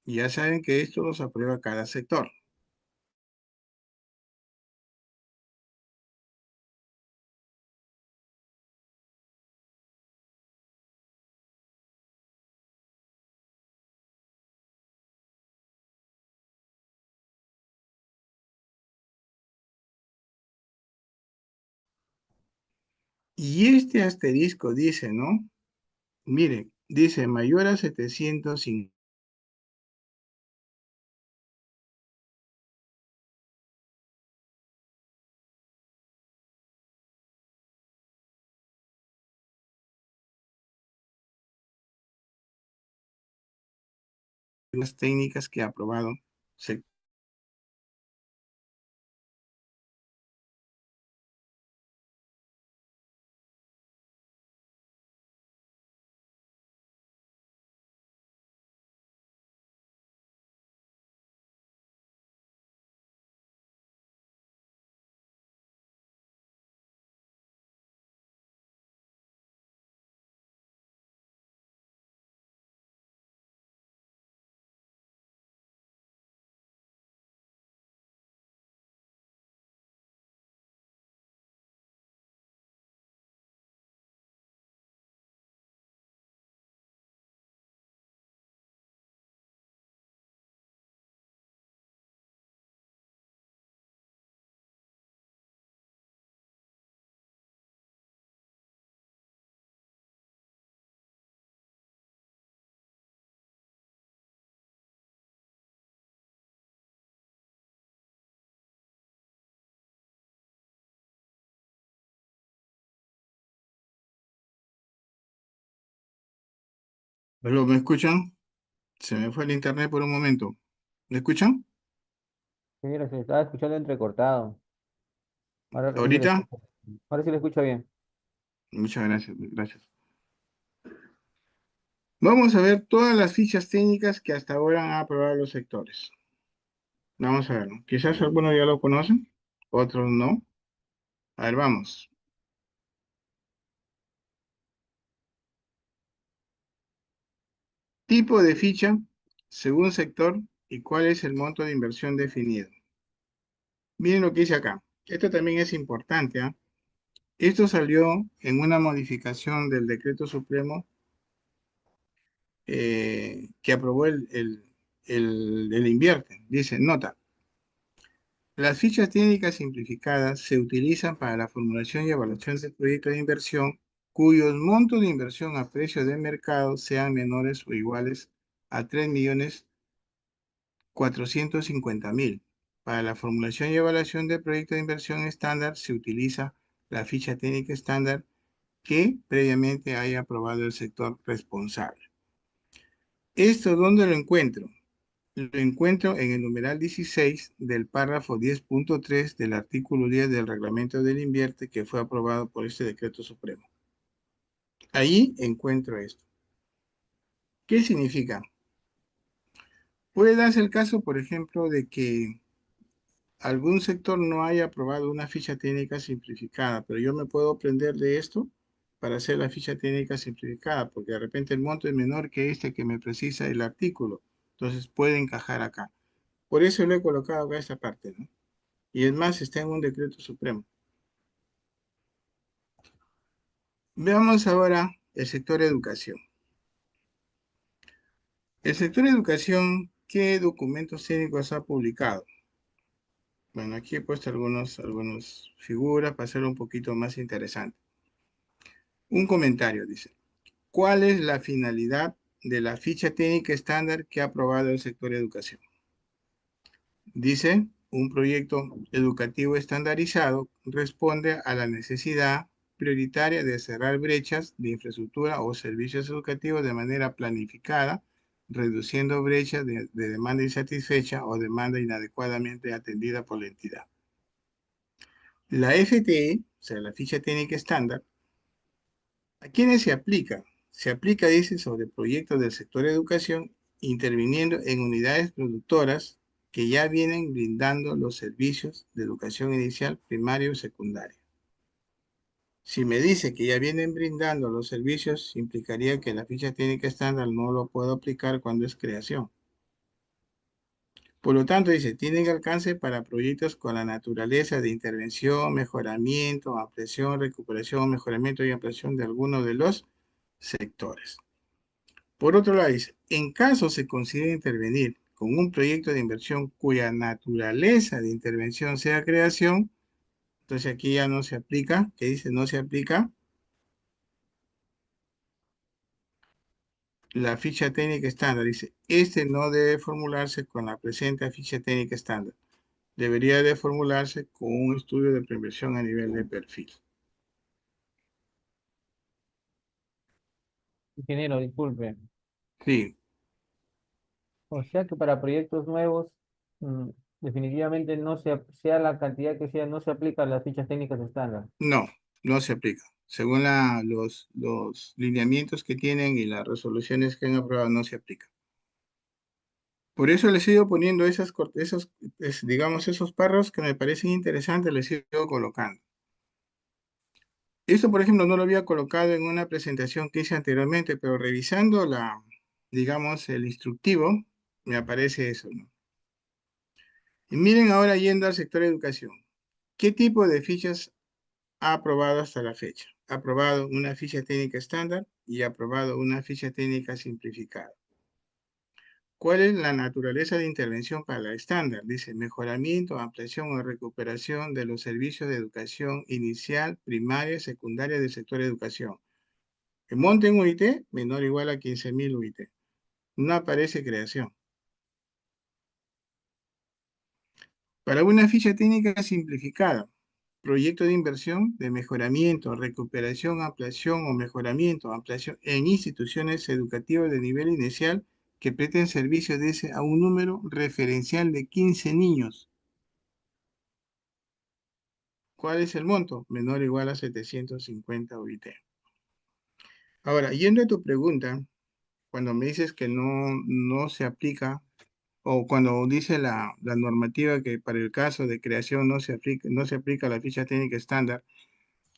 Y ya saben que esto los aprueba cada sector. Y este asterisco dice, ¿no? Miren, dice mayor a 750 las técnicas que ha aprobado. ¿Pero me escuchan? Se me fue el internet por un momento. ¿Me escuchan? Sí, mira, se estaba escuchando entrecortado. Ahora recién se le ¿Ahorita? escucha. Ahora sí le escucha bien. Muchas gracias, gracias. Vamos a ver todas las fichas técnicas que hasta ahora han aprobado los sectores. Vamos a verlo. Quizás algunos ya lo conocen, otros no. A ver, vamos. Tipo de ficha, según sector, y cuál es el monto de inversión definido. Miren lo que dice acá. Esto también es importante, ¿ah? Esto salió en una modificación del decreto supremo que aprobó el invierte. Dice, nota, las fichas técnicas simplificadas se utilizan para la formulación y evaluación de proyectos de inversión cuyos montos de inversión a precio de mercado sean menores o iguales a 3.450.000. Para la formulación y evaluación de proyectos de inversión estándar se utiliza la ficha técnica estándar que previamente haya aprobado el sector responsable. ¿Esto dónde lo encuentro? Lo encuentro en el numeral 16 del párrafo 10.3 del artículo 10 del reglamento del invierte que fue aprobado por este decreto supremo. Ahí encuentro esto. ¿Qué significa? Puede darse el caso, por ejemplo, de que algún sector no haya aprobado una ficha técnica simplificada, pero yo me puedo aprender de esto para hacer la ficha técnica simplificada, porque de repente el monto es menor que este que me precisa el artículo. Entonces puede encajar acá. Por eso lo he colocado acá esta parte, ¿no? Y es más, está en un decreto supremo. Veamos ahora el sector educación. El sector educación, ¿qué documentos técnicos ha publicado? Bueno, aquí he puesto algunas figuras para hacerlo un poquito más interesante. Un comentario dice, ¿cuál es la finalidad de la ficha técnica estándar que ha aprobado el sector educación? Dice, un proyecto educativo estandarizado responde a la necesidad prioritaria de cerrar brechas de infraestructura o servicios educativos de manera planificada, reduciendo brechas de demanda insatisfecha o demanda inadecuadamente atendida por la entidad. La FTE, o sea, la ficha técnica estándar, ¿a quiénes se aplica? Se aplica, dice, sobre proyectos del sector educación, interviniendo en unidades productoras que ya vienen brindando los servicios de educación inicial, primaria y secundaria. Si me dice que ya vienen brindando los servicios, implicaría que la ficha técnica estándar no lo puedo aplicar cuando es creación. Por lo tanto, dice, tienen alcance para proyectos con la naturaleza de intervención, mejoramiento, ampliación, recuperación, mejoramiento y ampliación de alguno de los sectores. Por otro lado, dice, en caso se considere intervenir con un proyecto de inversión cuya naturaleza de intervención sea creación, entonces aquí ya no se aplica, ¿qué dice? No se aplica la ficha técnica estándar. Dice, este no debe formularse con la presente ficha técnica estándar. Debería de formularse con un estudio de preinversión a nivel de perfil. Ingeniero, disculpe. Sí, O sea que para proyectos nuevos, mm, definitivamente no sea la cantidad que sea, no se aplican las fichas técnicas estándar. no, no se aplica. Según los lineamientos que tienen y las resoluciones que han aprobado, no se aplica. Por eso les sigo poniendo digamos, esos párrafos que me parecen interesantes, les sigo colocando. Esto, por ejemplo, no lo había colocado en una presentación que hice anteriormente, pero revisando digamos, el instructivo, me aparece eso, ¿no? Y miren ahora yendo al sector educación. ¿Qué tipo de fichas ha aprobado hasta la fecha? Ha aprobado una ficha técnica estándar y ha aprobado una ficha técnica simplificada. ¿Cuál es la naturaleza de intervención para la estándar? Dice, mejoramiento, ampliación o recuperación de los servicios de educación inicial, primaria, secundaria del sector de educación. El monte en UIT, menor o igual a 15.000 UIT. No aparece creación. Para una ficha técnica simplificada, proyecto de inversión de mejoramiento, recuperación, ampliación o mejoramiento, ampliación en instituciones educativas de nivel inicial que presten servicios de ese a un número referencial de 15 niños. ¿Cuál es el monto? Menor o igual a 750 UIT. Ahora, yendo a tu pregunta, cuando me dices que no se aplica, o cuando dice la normativa que para el caso de creación no se aplica la ficha técnica estándar,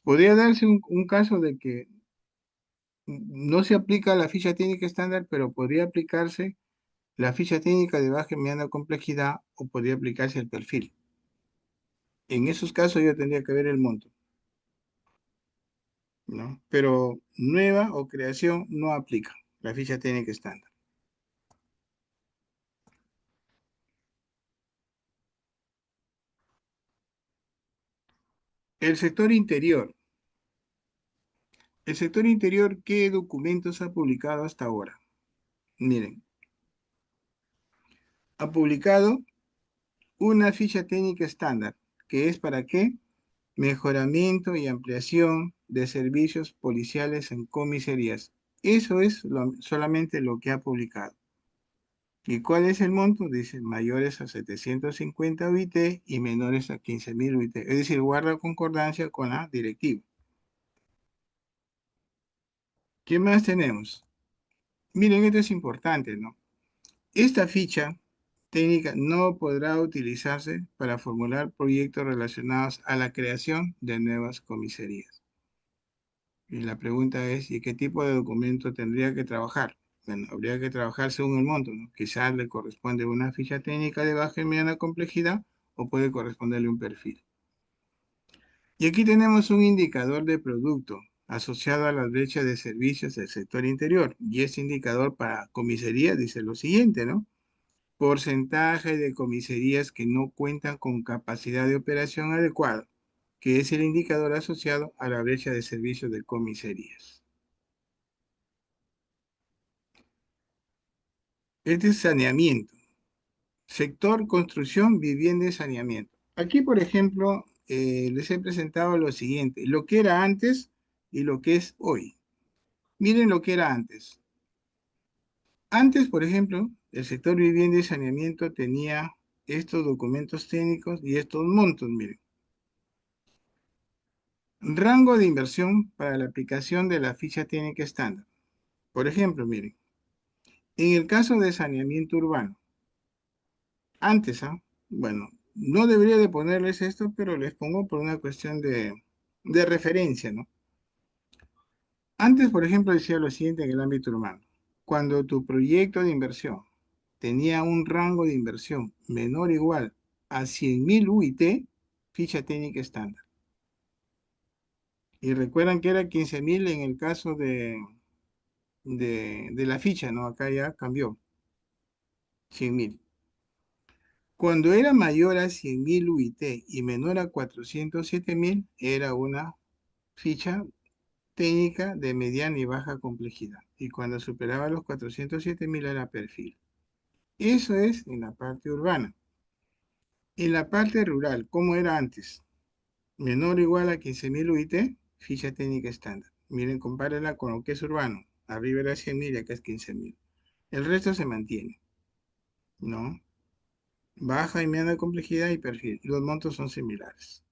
podría darse un caso de que no se aplica la ficha técnica estándar, pero podría aplicarse la ficha técnica de baja y mediana complejidad o podría aplicarse el perfil. En esos casos yo tendría que ver el monto. ¿no? Pero nueva o creación no aplica la ficha técnica estándar. El sector interior. El sector interior, ¿qué documentos ha publicado hasta ahora? Miren, ha publicado una ficha técnica estándar, que es para qué? Mejoramiento y ampliación de servicios policiales en comisarías. Eso es solamente lo que ha publicado. ¿Y cuál es el monto? Dice mayores a 750 UIT y menores a 15.000 UIT. Es decir, guarda concordancia con la directiva. ¿Qué más tenemos? Miren, esto es importante, ¿no? Esta ficha técnica no podrá utilizarse para formular proyectos relacionados a la creación de nuevas comisarías. Y la pregunta es, ¿y qué tipo de documento tendría que trabajar? Bueno, habría que trabajar según el monto, ¿no? Quizás le corresponde una ficha técnica de baja y mediana complejidad o puede corresponderle un perfil. Y aquí tenemos un indicador de producto asociado a las brechas de servicios del sector interior. Y este indicador para comisaría dice lo siguiente, ¿no? Porcentaje de comisarías que no cuentan con capacidad de operación adecuada, que es el indicador asociado a la brecha de servicios de comisarías. Este es saneamiento. Sector construcción, vivienda y saneamiento. Aquí, por ejemplo, les he presentado lo siguiente, lo que era antes y lo que es hoy. Miren lo que era antes. Antes, por ejemplo, el sector vivienda y saneamiento tenía estos documentos técnicos y estos montos, miren. Rango de inversión para la aplicación de la ficha técnica estándar. Por ejemplo, miren, en el caso de saneamiento urbano, antes, bueno, no debería de ponerles esto, pero les pongo por una cuestión de referencia, ¿no? Antes, por ejemplo, decía lo siguiente en el ámbito urbano. Cuando tu proyecto de inversión tenía un rango de inversión menor o igual a 100.000 UIT, ficha técnica estándar. Y recuerdan que era 15.000 en el caso de la ficha, ¿no? Acá ya cambió, 100.000. Cuando era mayor a 100.000 UIT y menor a 407.000, era una ficha técnica de mediana y baja complejidad. Y cuando superaba los 407.000 era perfil. Eso es en la parte urbana. En la parte rural, ¿cómo era antes? Menor o igual a 15.000 UIT, ficha técnica estándar. Miren, compárenla con lo que es urbano. Arriba era 100.000 y acá es 15.000. El resto se mantiene, ¿no? Baja y mediana complejidad y perfil. Los montos son similares.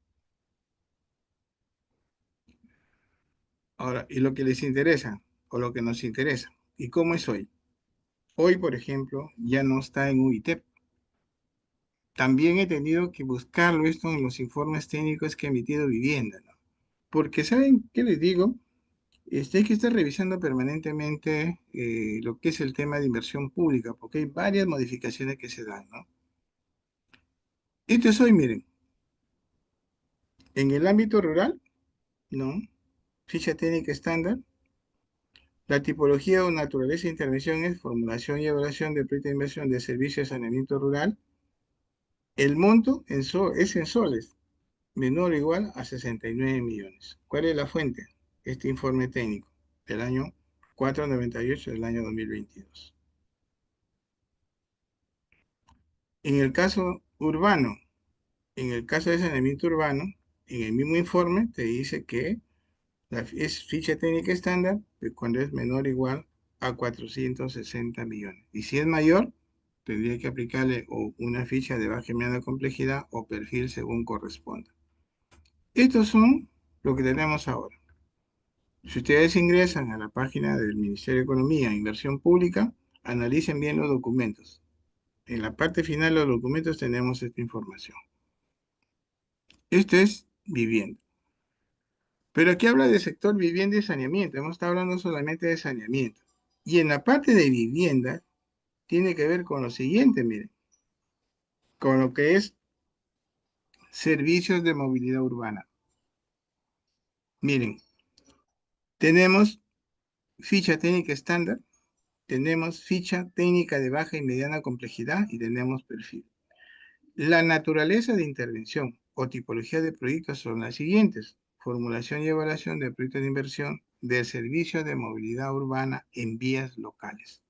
Ahora, ¿y lo que les interesa? O lo que nos interesa. ¿Y cómo es hoy? Hoy, por ejemplo, ya no está en UITEP. También he tenido que buscarlo esto en los informes técnicos que ha emitido Vivienda, ¿no? Porque, ¿saben qué les digo? Hay que estar revisando permanentemente lo que es el tema de inversión pública, porque hay varias modificaciones que se dan, ¿no? Esto es hoy, miren, en el ámbito rural, ¿no? Ficha técnica estándar. La tipología o naturaleza de intervención es formulación y evaluación de proyecto de inversión de servicios de saneamiento rural. El monto es en soles, menor o igual a 69 millones. ¿Cuál es la fuente? Este informe técnico del año 498 del año 2022. En el caso urbano, en el caso de saneamiento urbano, en el mismo informe te dice que es ficha técnica estándar cuando es menor o igual a 460 millones. Y si es mayor, tendría que aplicarle o una ficha de baja y mediana complejidad o perfil según corresponda. Estos son lo que tenemos ahora. Si ustedes ingresan a la página del Ministerio de Economía e Inversión Pública, analicen bien los documentos. En la parte final de los documentos tenemos esta información. Esto es vivienda. Pero aquí habla de sector vivienda y saneamiento. Hemos estado hablando solamente de saneamiento. Y en la parte de vivienda tiene que ver con lo siguiente, miren, con lo que es servicios de movilidad urbana. Miren, Tenemos ficha técnica estándar, tenemos ficha técnica de baja y mediana complejidad y tenemos perfil. La naturaleza de intervención o tipología de proyectos son las siguientes: formulación y evaluación de proyectos de inversión del servicio de movilidad urbana en vías locales.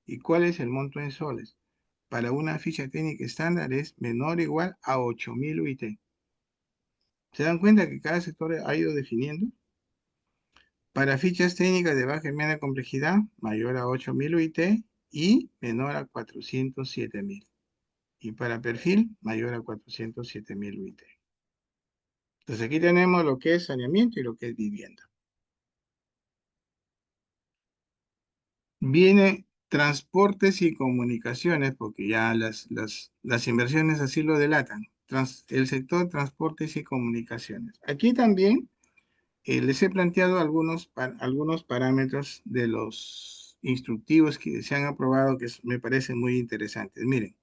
¿Y cuál es el monto en soles? Para una ficha técnica estándar es menor o igual a 8.000 UIT. ¿Se dan cuenta que cada sector ha ido definiendo? Para fichas técnicas de baja y media complejidad, mayor a 8.000 UIT y menor a 407.000. Y para perfil, mayor a 407.000 UIT. Entonces aquí tenemos lo que es saneamiento y lo que es vivienda. Viene transportes y comunicaciones, porque ya las inversiones así lo delatan. El sector transportes y comunicaciones. Aquí también les he planteado algunos parámetros de los instructivos que se han aprobado que me parecen muy interesantes. Miren,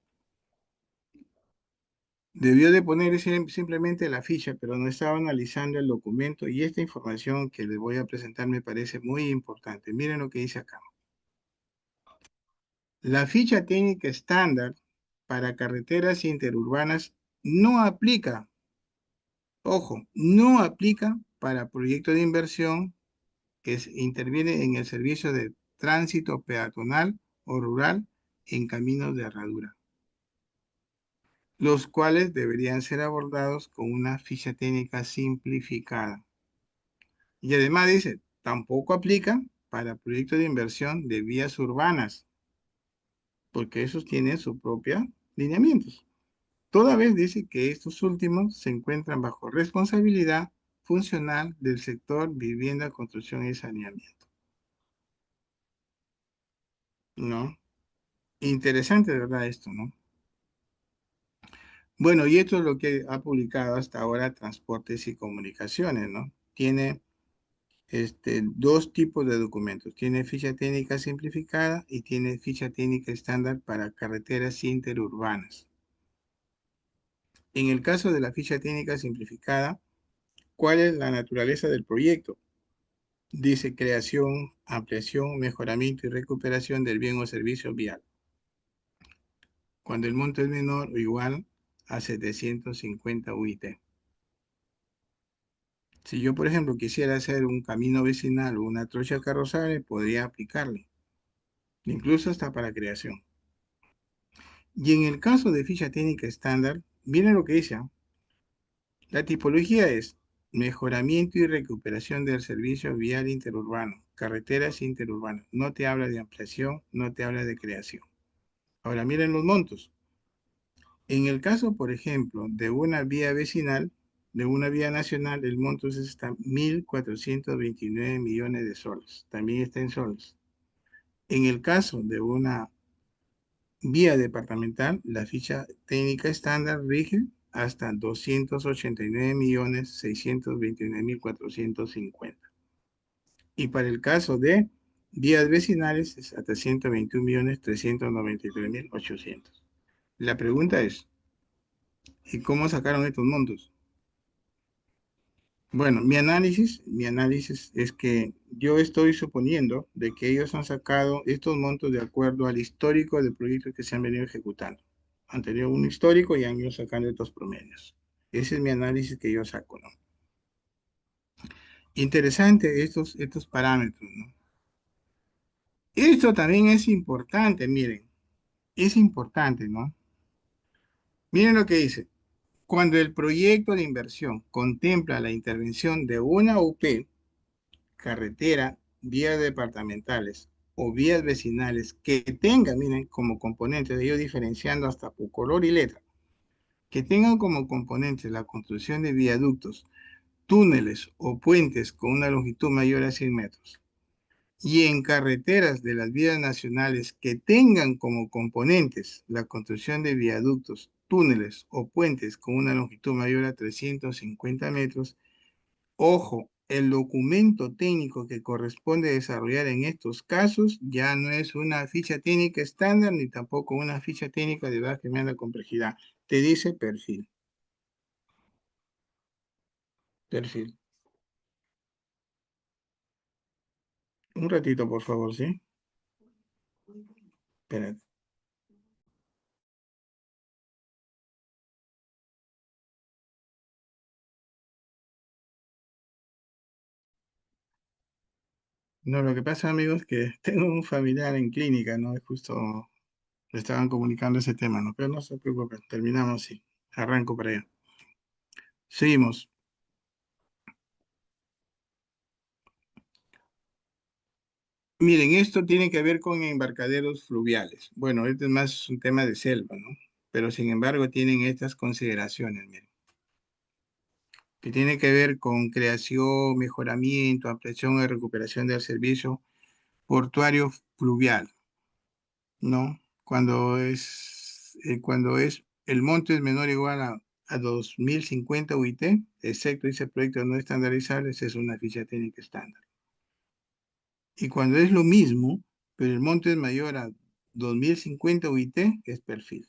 debió de poner simplemente la ficha, pero no estaba analizando el documento y esta información que les voy a presentar me parece muy importante. Miren lo que dice acá. La ficha técnica estándar para carreteras interurbanas no aplica, ojo, no aplica para proyectos de inversión que interviene en el servicio de tránsito peatonal o rural en caminos de herradura, los cuales deberían ser abordados con una ficha técnica simplificada. Y además dice, tampoco aplica para proyectos de inversión de vías urbanas, porque esos tienen su propia lineamientos. Toda vez dice que estos últimos se encuentran bajo responsabilidad funcional del sector vivienda, construcción y saneamiento. ¿No? Interesante, de verdad, esto, ¿no? Bueno, y esto es lo que ha publicado hasta ahora Transportes y Comunicaciones, ¿no? Tiene dos tipos de documentos. Tiene ficha técnica simplificada y tiene ficha técnica estándar para carreteras interurbanas. En el caso de la ficha técnica simplificada, ¿cuál es la naturaleza del proyecto? Dice creación, ampliación, mejoramiento y recuperación del bien o servicio vial. Cuando el monto es menor o igual a 750 UIT. Si yo, por ejemplo, quisiera hacer un camino vecinal o una trocha carrozable, podría aplicarle, incluso hasta para creación. Y en el caso de ficha técnica estándar, miren lo que dice. La tipología es mejoramiento y recuperación del servicio vial interurbano, carreteras interurbanas. No te habla de ampliación, no te habla de creación. Ahora miren los montos. En el caso, por ejemplo, de una vía vecinal, de una vía nacional, el monto es hasta 1.429 millones de soles. También está en soles. En el caso de una vía departamental, la ficha técnica estándar rige hasta 289.629.450. Y para el caso de vías vecinales es hasta 121.393.800. La pregunta es, ¿y cómo sacaron estos montos? Bueno, mi análisis es que yo estoy suponiendo de que ellos han sacado estos montos de acuerdo al histórico de proyectos que se han venido ejecutando. Han tenido un histórico y han ido sacando estos promedios. Ese es mi análisis que yo saco, ¿no? Interesante estos parámetros, ¿no? Esto también es importante, miren, es importante, ¿no? Miren lo que dice. Cuando el proyecto de inversión contempla la intervención de una UP, carretera, vías departamentales o vías vecinales que tengan, miren, como componentes, de ellos diferenciando hasta por color y letra, que tengan como componentes la construcción de viaductos, túneles o puentes con una longitud mayor a 100 metros. Y en carreteras de las vías nacionales que tengan como componentes la construcción de viaductos, túneles o puentes con una longitud mayor a 350 metros, ojo, el documento técnico que corresponde desarrollar en estos casos ya no es una ficha técnica estándar ni tampoco una ficha técnica de baja y media complejidad. Te dice perfil. Perfil. Un ratito, por favor, ¿sí? Espérate. No, lo que pasa, amigos, es que tengo un familiar en clínica, ¿no? Y justo le estaban comunicando ese tema, ¿no? Pero no se preocupen, terminamos, sí. Arranco para allá. Seguimos. Miren, esto tiene que ver con embarcaderos fluviales. Bueno, este es más un tema de selva, ¿no? Pero sin embargo tienen estas consideraciones, miren, que tiene que ver con creación, mejoramiento, ampliación y recuperación del servicio portuario fluvial, ¿no? Cuando es el monto es menor o igual a 2050 UIT, excepto ese proyecto no estandarizable, esa es una ficha técnica estándar. Y cuando es lo mismo, pero el monto es mayor a 2050 UIT, es perfil.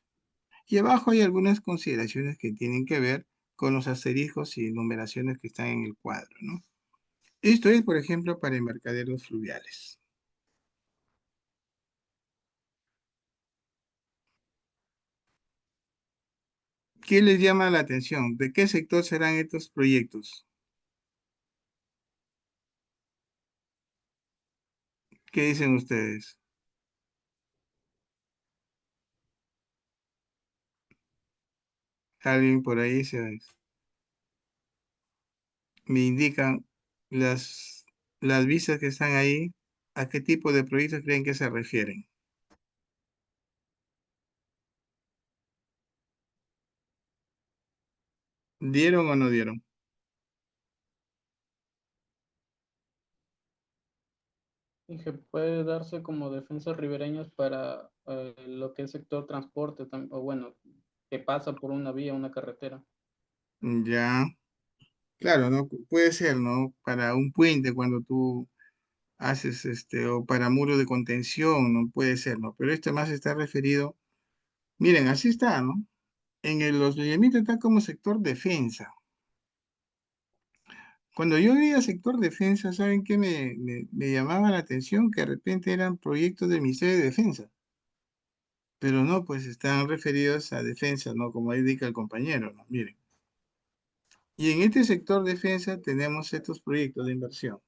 Y abajo hay algunas consideraciones que tienen que ver con los asteriscos y numeraciones que están en el cuadro, ¿no? Esto es, por ejemplo, para embarcaderos fluviales. ¿Qué les llama la atención? ¿De qué sector serán estos proyectos? ¿Qué dicen ustedes? Alguien por ahí me indican las vistas que están ahí, ¿a qué tipo de proyectos creen que se refieren? ¿Dieron o no dieron? Y que puede darse como defensas ribereñas para lo que es sector transporte, o bueno, que pasa por una vía, una carretera. Ya, claro, ¿no? Puede ser, ¿no? Para un puente cuando tú haces o para muro de contención, no puede ser, ¿no? Pero este más está referido, miren, así está, ¿no? Los lineamientos está como sector defensa. Cuando yo veía sector defensa, ¿saben qué me llamaba la atención? Que de repente eran proyectos del Ministerio de Defensa, pero no, pues están referidos a defensa, ¿no? Como ahí indica el compañero, ¿no? Miren. Y en este sector defensa tenemos estos proyectos de inversión.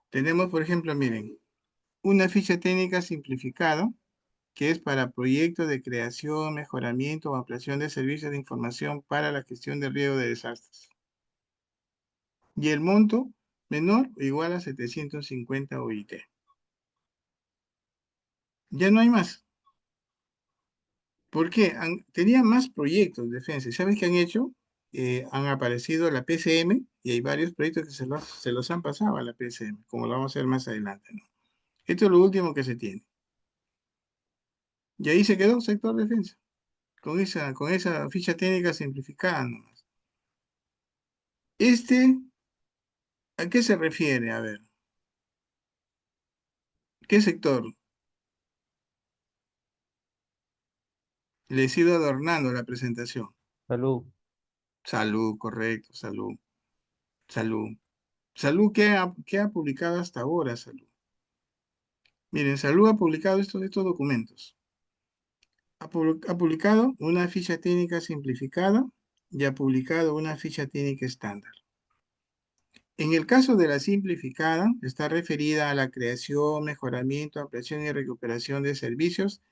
Tenemos, por ejemplo, miren, una ficha técnica simplificada que es para proyectos de creación, mejoramiento o ampliación de servicios de información para la gestión del riesgo de desastres. Y el monto menor o igual a 750 OIT. Ya no hay más. ¿Por qué? Tenían más proyectos de defensa. ¿Sabes qué han hecho? Han aparecido la PCM y hay varios proyectos que se los han pasado a la PCM, como lo vamos a ver más adelante, ¿no? Esto es lo último que se tiene. Y ahí se quedó sector defensa, con esa ficha técnica simplificada nomás. ¿A qué se refiere? A ver, ¿qué sector? Les he ido adornando la presentación. Salud. Salud, correcto, salud, salud. Salud, ¿qué ha publicado hasta ahora, Salud? Miren, Salud ha publicado estos documentos. Ha publicado una ficha técnica simplificada y ha publicado una ficha técnica estándar. En el caso de la simplificada, está referida a la creación, mejoramiento, ampliación y recuperación de servicios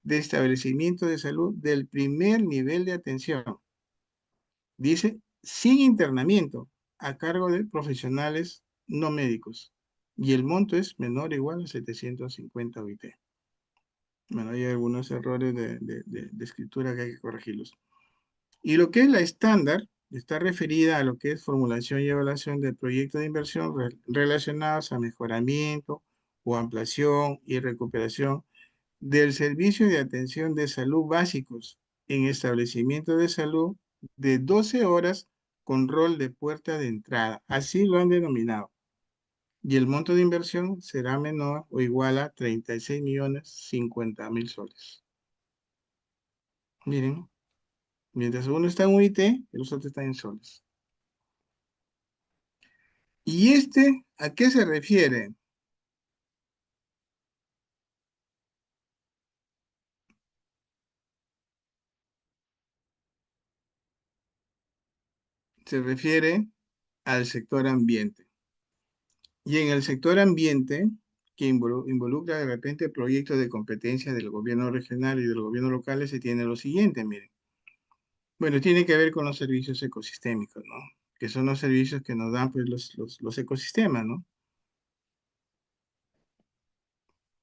de establecimiento de salud del primer nivel de atención. Dice, sin internamiento, a cargo de profesionales no médicos. Y el monto es menor o igual a 750 UIT. Bueno, hay algunos errores de escritura que hay que corregirlos. Y lo que es la estándar está referida a lo que es formulación y evaluación de proyectos de inversión relacionados a mejoramiento o ampliación y recuperación del servicio de atención de salud básicos en establecimientos de salud de 12 horas con rol de puerta de entrada. Así lo han denominado. Y el monto de inversión será menor o igual a 36.050.000 soles. Miren, mientras uno está en UIT, los otros están en soles. ¿Y ¿a qué se refiere? se refiere al sector ambiente. Y en el sector ambiente, que involucra de repente proyectos de competencia del gobierno regional y del gobierno local, se tiene lo siguiente, miren. Bueno, tiene que ver con los servicios ecosistémicos, ¿no? Que son los servicios que nos dan pues, los ecosistemas, ¿no?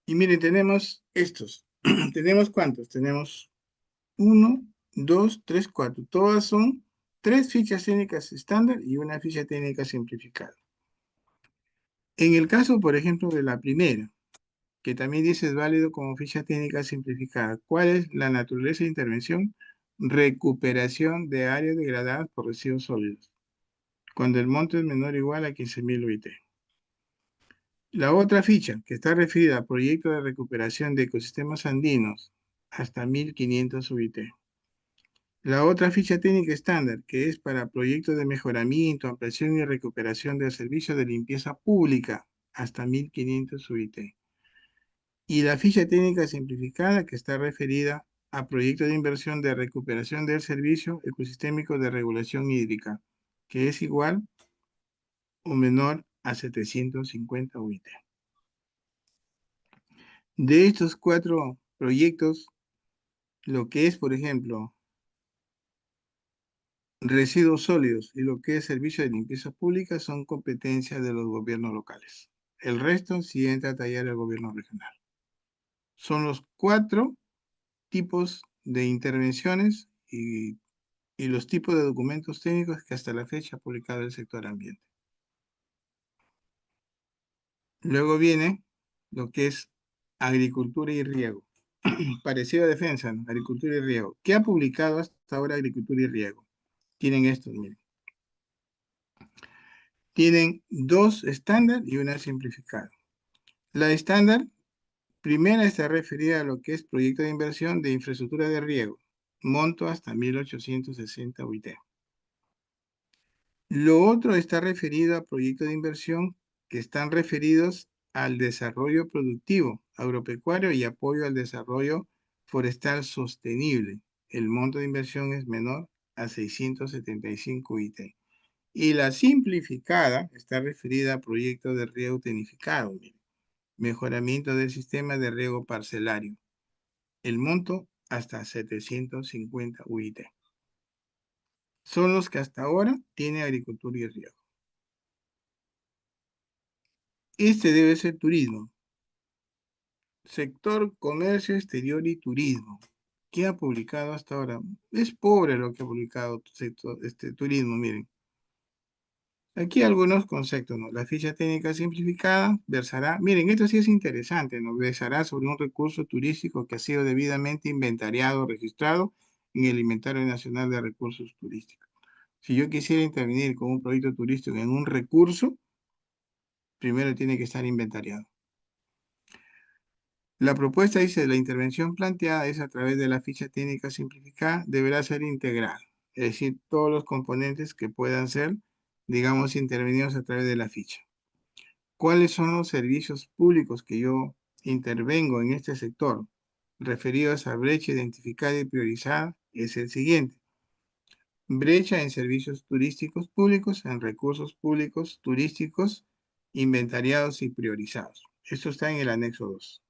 Y miren, tenemos estos. ¿Tenemos cuántos? Tenemos 1, 2, 3, 4. Todas son 3 fichas técnicas estándar y una ficha técnica simplificada. En el caso, por ejemplo, de la primera, que también dice es válido como ficha técnica simplificada, ¿cuál es la naturaleza de intervención? Recuperación de áreas degradadas por residuos sólidos, cuando el monto es menor o igual a 15.000 UIT. La otra ficha, que está referida a proyecto de recuperación de ecosistemas andinos, hasta 1.500 UIT. La otra ficha técnica estándar, que es para proyectos de mejoramiento, ampliación y recuperación del servicio de limpieza pública, hasta 1.500 UIT. Y la ficha técnica simplificada, que está referida a proyectos de inversión de recuperación del servicio ecosistémico de regulación hídrica, que es igual o menor a 750 UIT. De estos 4 proyectos, lo que es, por ejemplo, residuos sólidos y lo que es servicio de limpieza pública son competencias de los gobiernos locales. El resto sí entra a tallar el gobierno regional. Son los 4 tipos de intervenciones y los tipos de documentos técnicos que hasta la fecha ha publicado el sector ambiente. Luego viene lo que es agricultura y riego. Parecido a defensa, ¿no? Agricultura y riego. ¿Qué ha publicado hasta ahora agricultura y riego? Tienen estos, miren. Tienen 2 estándar y una simplificada. La estándar, primera está referida a lo que es proyecto de inversión de infraestructura de riego. Monto hasta 1.860 UIT. Lo otro está referido a proyectos de inversión que están referidos al desarrollo productivo, agropecuario y apoyo al desarrollo forestal sostenible. El monto de inversión es menor a 675 UIT. Y la simplificada está referida a proyectos de riego tecnificado, mejoramiento del sistema de riego parcelario. El monto hasta 750 UIT. Son los que hasta ahora tiene agricultura y riego. Este debe ser turismo. Sector comercio exterior y turismo. ¿Qué ha publicado hasta ahora? Es pobre lo que ha publicado sector, turismo, miren. Aquí algunos conceptos, ¿no? La ficha técnica simplificada versará, miren, esto sí es interesante, ¿no? Versará sobre un recurso turístico que ha sido debidamente inventariado, registrado en el Inventario Nacional de Recursos Turísticos. Si yo quisiera intervenir con un proyecto turístico en un recurso, primero tiene que estar inventariado. La propuesta dice, la intervención planteada es a través de la ficha técnica simplificada, deberá ser integral, es decir, todos los componentes que puedan ser, digamos, intervenidos a través de la ficha. ¿Cuáles son los servicios públicos que yo intervengo en este sector? Referidos a brecha identificada y priorizada, es el siguiente. Brecha en servicios turísticos públicos, en recursos públicos turísticos, inventariados y priorizados. Esto está en el anexo 2.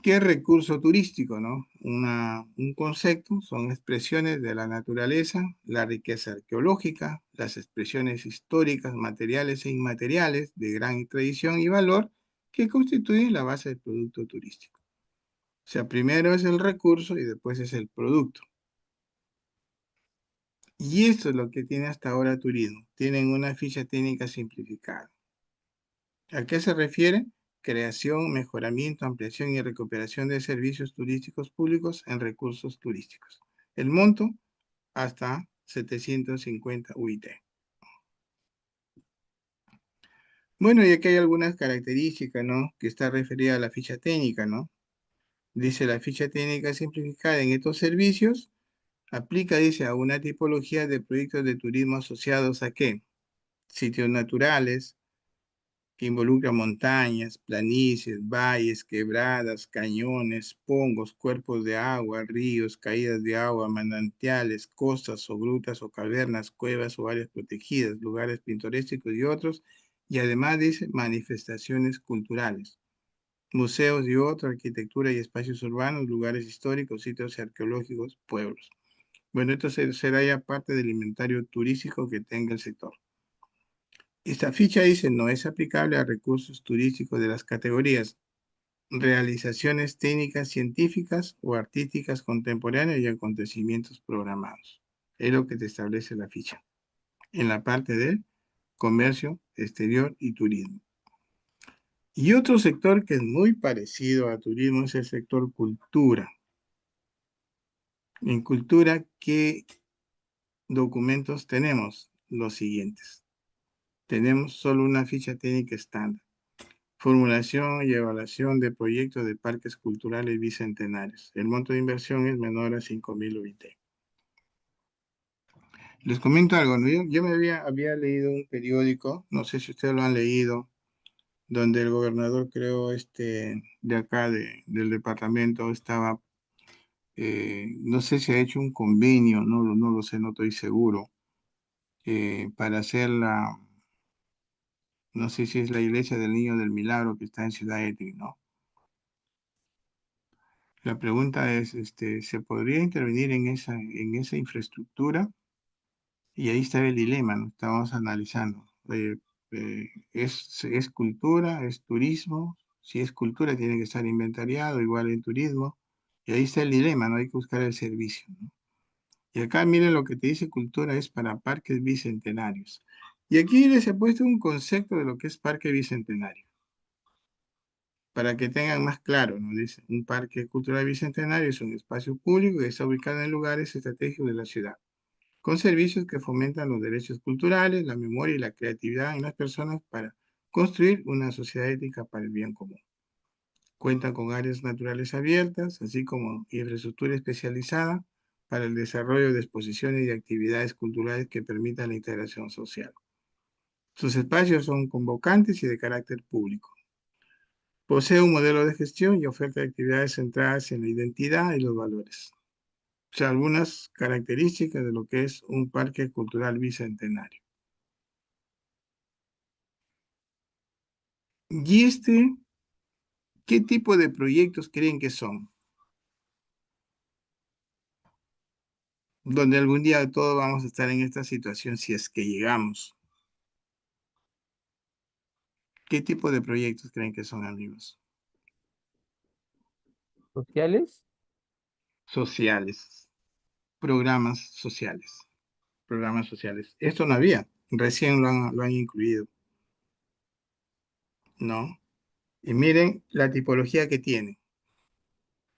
¿Qué es recurso turístico, no? Un concepto, son expresiones de la naturaleza, la riqueza arqueológica, las expresiones históricas, materiales e inmateriales de gran tradición y valor que constituyen la base del producto turístico. O sea, primero es el recurso y después es el producto. Y esto es lo que tiene hasta ahora turismo. Tienen una ficha técnica simplificada. ¿A qué se refiere? Creación, mejoramiento, ampliación y recuperación de servicios turísticos públicos en recursos turísticos. El monto hasta 750 UIT. Bueno, y aquí hay algunas características, ¿no? Que está referida a la ficha técnica, ¿no? Dice la ficha técnica simplificada en estos servicios aplica, dice, a una tipología de proyectos de turismo asociados a ¿qué? Sitios naturales, que involucra montañas, planicies, valles, quebradas, cañones, pongos, cuerpos de agua, ríos, caídas de agua, manantiales, costas o grutas o cavernas, cuevas o áreas protegidas, lugares pintorescos y otros, y además dice manifestaciones culturales, museos y otros, arquitectura y espacios urbanos, lugares históricos, sitios arqueológicos, pueblos. Bueno, esto será ya parte del inventario turístico que tenga el sector. Esta ficha dice no es aplicable a recursos turísticos de las categorías realizaciones técnicas científicas o artísticas contemporáneas y acontecimientos programados. Es lo que te establece la ficha en la parte de comercio exterior y turismo. Y otro sector que es muy parecido a turismo es el sector cultura. En cultura, ¿qué documentos tenemos? Los siguientes. Tenemos solo una ficha técnica estándar. Formulación y evaluación de proyectos de parques culturales bicentenarios. El monto de inversión es menor a 5.000 UIT. Les comento algo, ¿no? Yo me había leído un periódico, no sé si ustedes lo han leído, donde el gobernador, creo, de acá, del departamento, estaba, no sé si ha hecho un convenio, no lo sé, no estoy seguro, para hacer no sé si es la iglesia del Niño del Milagro que está en Ciudad Etri, ¿no? La pregunta es, ¿se podría intervenir en esa infraestructura? Y ahí está el dilema, ¿no? Estamos analizando. ¿Es cultura? ¿Es turismo? Si es cultura, tiene que estar inventariado, igual en turismo. Y ahí está el dilema, ¿no? Hay que buscar el servicio, ¿no? Y acá, miren lo que te dice cultura es para parques bicentenarios. Y aquí les he puesto un concepto de lo que es parque bicentenario, para que tengan más claro, ¿no? Dice, un parque cultural bicentenario es un espacio público que está ubicado en lugares estratégicos de la ciudad, con servicios que fomentan los derechos culturales, la memoria y la creatividad en las personas para construir una sociedad ética para el bien común. Cuentan con áreas naturales abiertas, así como infraestructura especializada para el desarrollo de exposiciones y actividades culturales que permitan la integración social. Sus espacios son convocantes y de carácter público. Posee un modelo de gestión y oferta de actividades centradas en la identidad y los valores. O sea, algunas características de lo que es un parque cultural bicentenario. ¿Y qué tipo de proyectos creen que son? Donde algún día todos vamos a estar en esta situación si es que llegamos. ¿Qué tipo de proyectos creen que son, amigos? ¿Sociales? Sociales. Programas sociales. Programas sociales. Esto no había. Recién lo han incluido. ¿No? Y miren la tipología que tiene.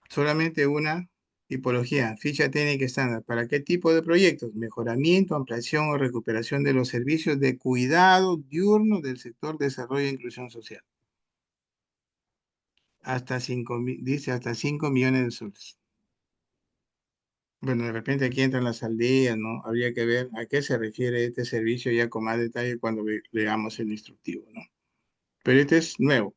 Solamente una tipología, ficha técnica estándar. ¿Para qué tipo de proyectos? Mejoramiento, ampliación o recuperación de los servicios de cuidado diurno del sector desarrollo e inclusión social. Dice hasta 5 millones de soles. Bueno, de repente aquí entran las aldeas, ¿no? Habría que ver a qué se refiere este servicio ya con más detalle cuando leamos el instructivo, ¿no? Pero este es nuevo.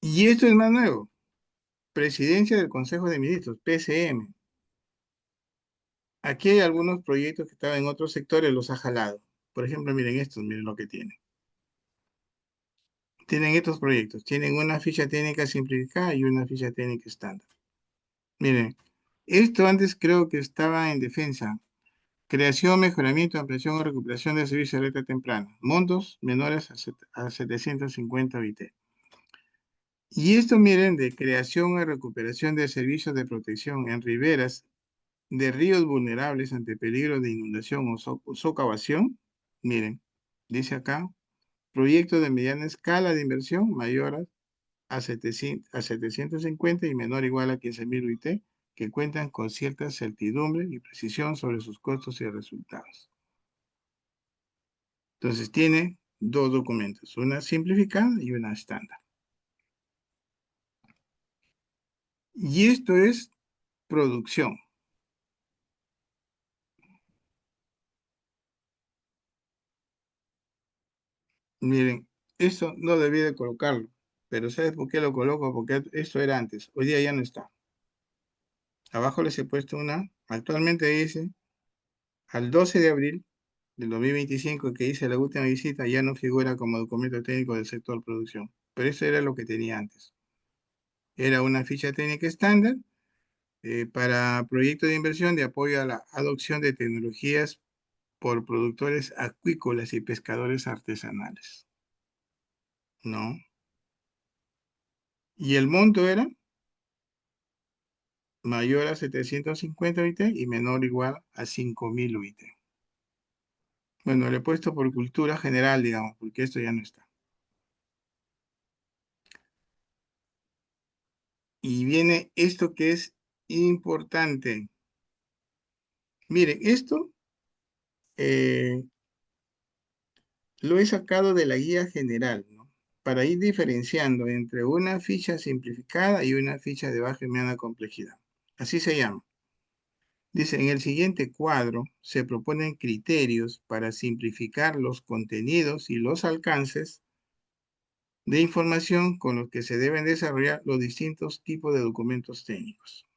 Y esto es más nuevo. Presidencia del Consejo de Ministros, PCM. Aquí hay algunos proyectos que estaban en otros sectores, los ha jalado. Por ejemplo, miren estos, miren lo que tienen. Tienen estos proyectos, tienen una ficha técnica simplificada y una ficha técnica estándar. Miren, esto antes creo que estaba en defensa. Creación, mejoramiento, ampliación o recuperación de servicios de alerta temprana. Montos menores a 750 BT. Y esto, miren, de creación o recuperación de servicios de protección en riberas de ríos vulnerables ante peligro de inundación o socavación. Miren, dice acá, proyecto de mediana escala de inversión mayor a 750 y menor o igual a 15.000 UIT, que cuentan con cierta certidumbre y precisión sobre sus costos y resultados. Entonces tiene dos documentos, una simplificada y una estándar. Y esto es producción. Miren, eso no debí de colocarlo, pero ¿sabes por qué lo coloco? Porque esto era antes, hoy día ya no está. Abajo les he puesto actualmente dice, al 12 de abril del 2025 que hice la última visita, ya no figura como documento técnico del sector producción, pero eso era lo que tenía antes. Era una ficha técnica estándar para proyectos de inversión de apoyo a la adopción de tecnologías por productores acuícolas y pescadores artesanales. ¿No? Y el monto era mayor a 750 UIT y menor o igual a 5.000 UIT. Bueno, le he puesto por cultura general, digamos, porque esto ya no está. Y viene esto que es importante. Miren, esto lo he sacado de la guía general, ¿no? Para ir diferenciando entre una ficha simplificada y una ficha de baja y mediana complejidad. Así se llama. Dice, en el siguiente cuadro se proponen criterios para simplificar los contenidos y los alcances de información con los que se deben desarrollar los distintos tipos de documentos técnicos.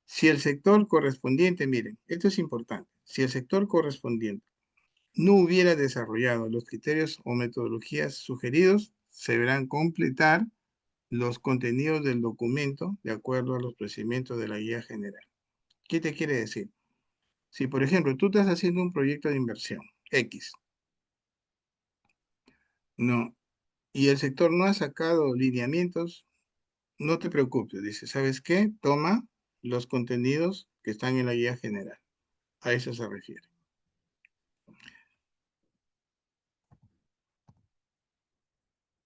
Si el sector correspondiente, miren, esto es importante, si el sector correspondiente no hubiera desarrollado los criterios o metodologías sugeridos, se deberán completar los contenidos del documento de acuerdo a los procedimientos de la guía general. ¿Qué te quiere decir? Si, por ejemplo, tú estás haciendo un proyecto de inversión X, no, y el sector no ha sacado lineamientos, no te preocupes, dice, ¿sabes qué? Toma los contenidos que están en la guía general. A eso se refiere.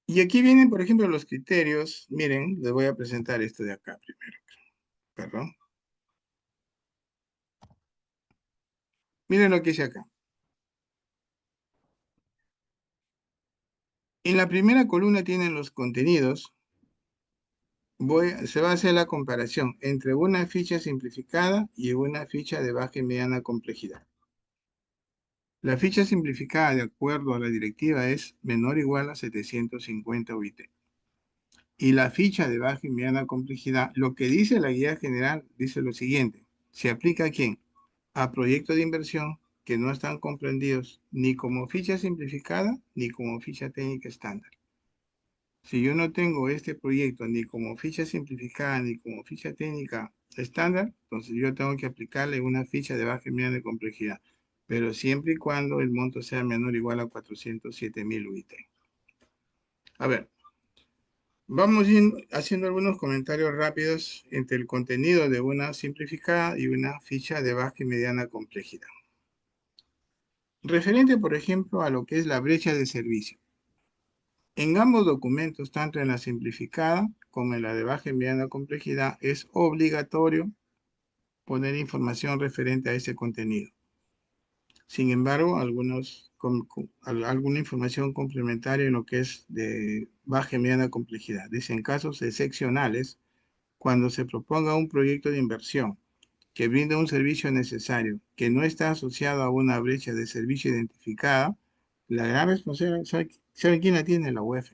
Y aquí vienen, por ejemplo, los criterios. Miren, les voy a presentar esto de acá primero. Perdón. Miren lo que dice acá. En la primera columna tienen los contenidos. Se va a hacer la comparación entre una ficha simplificada y una ficha de baja y mediana complejidad. La ficha simplificada, de acuerdo a la directiva, es menor o igual a 750 UIT. Y la ficha de baja y mediana complejidad, lo que dice la guía general, dice lo siguiente. ¿Se aplica a quién? A proyectos de inversión que no están comprendidos ni como ficha simplificada ni como ficha técnica estándar. Si yo no tengo este proyecto ni como ficha simplificada ni como ficha técnica estándar, entonces yo tengo que aplicarle una ficha de baja y mediana complejidad, pero siempre y cuando el monto sea menor o igual a 407.000 UIT. A ver, vamos haciendo algunos comentarios rápidos entre el contenido de una simplificada y una ficha de baja y mediana complejidad. Referente, por ejemplo, a lo que es la brecha de servicio. En ambos documentos, tanto en la simplificada como en la de baja y mediana complejidad, es obligatorio poner información referente a ese contenido. Sin embargo, alguna información complementaria en lo que es de baja y mediana complejidad. Dice, en casos excepcionales, cuando se proponga un proyecto de inversión que brinda un servicio necesario que no está asociado a una brecha de servicio identificada, la gran responsabilidad, ¿sabe quién la tiene? La UEF.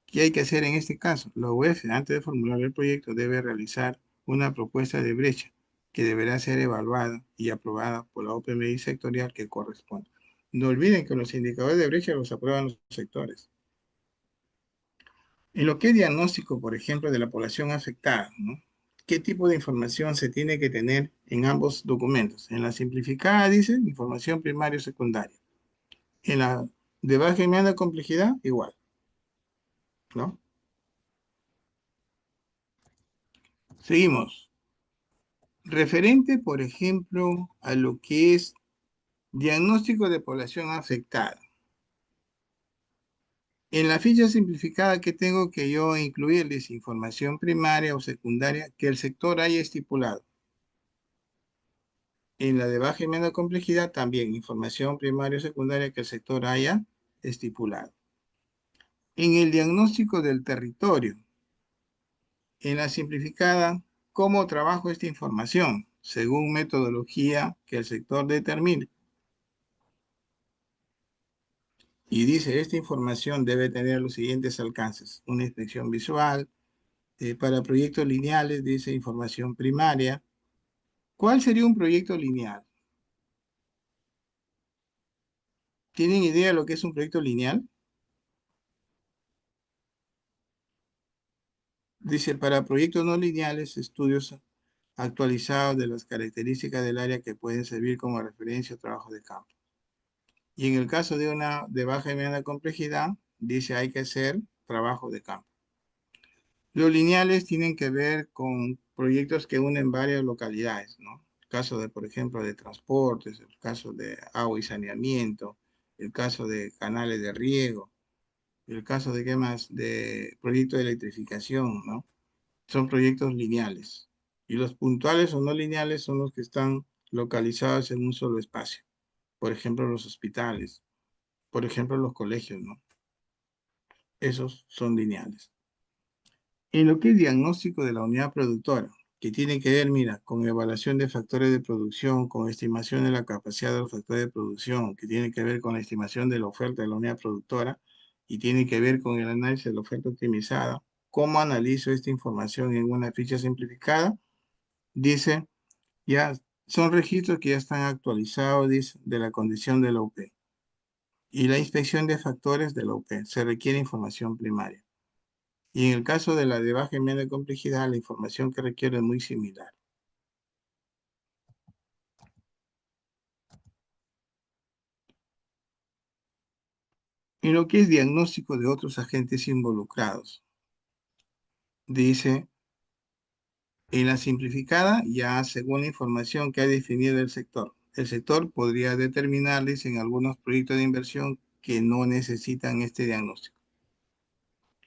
¿Qué hay que hacer en este caso? La UEF, antes de formular el proyecto, debe realizar una propuesta de brecha que deberá ser evaluada y aprobada por la OPMI sectorial que corresponde. No olviden que los indicadores de brecha los aprueban los sectores. En lo que es diagnóstico, por ejemplo, de la población afectada, ¿no? ¿Qué tipo de información se tiene que tener en ambos documentos? En la simplificada dice información primaria y secundaria. En la de baja y mediana complejidad, igual, ¿no? Seguimos. Referente, por ejemplo, a lo que es diagnóstico de población afectada. En la ficha simplificada que tengo que yo incluirles información primaria o secundaria que el sector haya estipulado. En la de baja y media complejidad también información primaria o secundaria que el sector haya estipulado. En el diagnóstico del territorio, en la simplificada, ¿cómo trabajo esta información? Según metodología que el sector determine. Y dice, esta información debe tener los siguientes alcances. Una inspección visual. Para proyectos lineales, dice información primaria. ¿Cuál sería un proyecto lineal? ¿Tienen idea de lo que es un proyecto lineal? Dice, para proyectos no lineales, estudios actualizados de las características del área que pueden servir como referencia o trabajo de campo. Y en el caso de una de baja y mediana complejidad, dice hay que hacer trabajo de campo. Los lineales tienen que ver con proyectos que unen varias localidades, ¿no? El caso de, por ejemplo, de transportes, el caso de agua y saneamiento, el caso de canales de riego, el caso de, ¿qué más? De proyectos de electrificación, ¿no? Son proyectos lineales. Y los puntuales o no lineales son los que están localizados en un solo espacio. Por ejemplo, los hospitales, por ejemplo, los colegios, ¿no? Esos son lineales. En lo que es diagnóstico de la unidad productora, que tiene que ver, mira, con evaluación de factores de producción, con estimación de la capacidad de los factores de producción, que tiene que ver con la estimación de la oferta de la unidad productora y tiene que ver con el análisis de la oferta optimizada. ¿Cómo analizo esta información en una ficha simplificada? Dice, ya son registros que ya están actualizados, dice, de la condición de la UP. Y la inspección de factores de la UP. Se requiere información primaria. Y en el caso de la de baja y media complejidad, la información que requiere es muy similar. En lo que es diagnóstico de otros agentes involucrados, dice, en la simplificada, ya según la información que ha definido el sector podría determinarles en algunos proyectos de inversión que no necesitan este diagnóstico.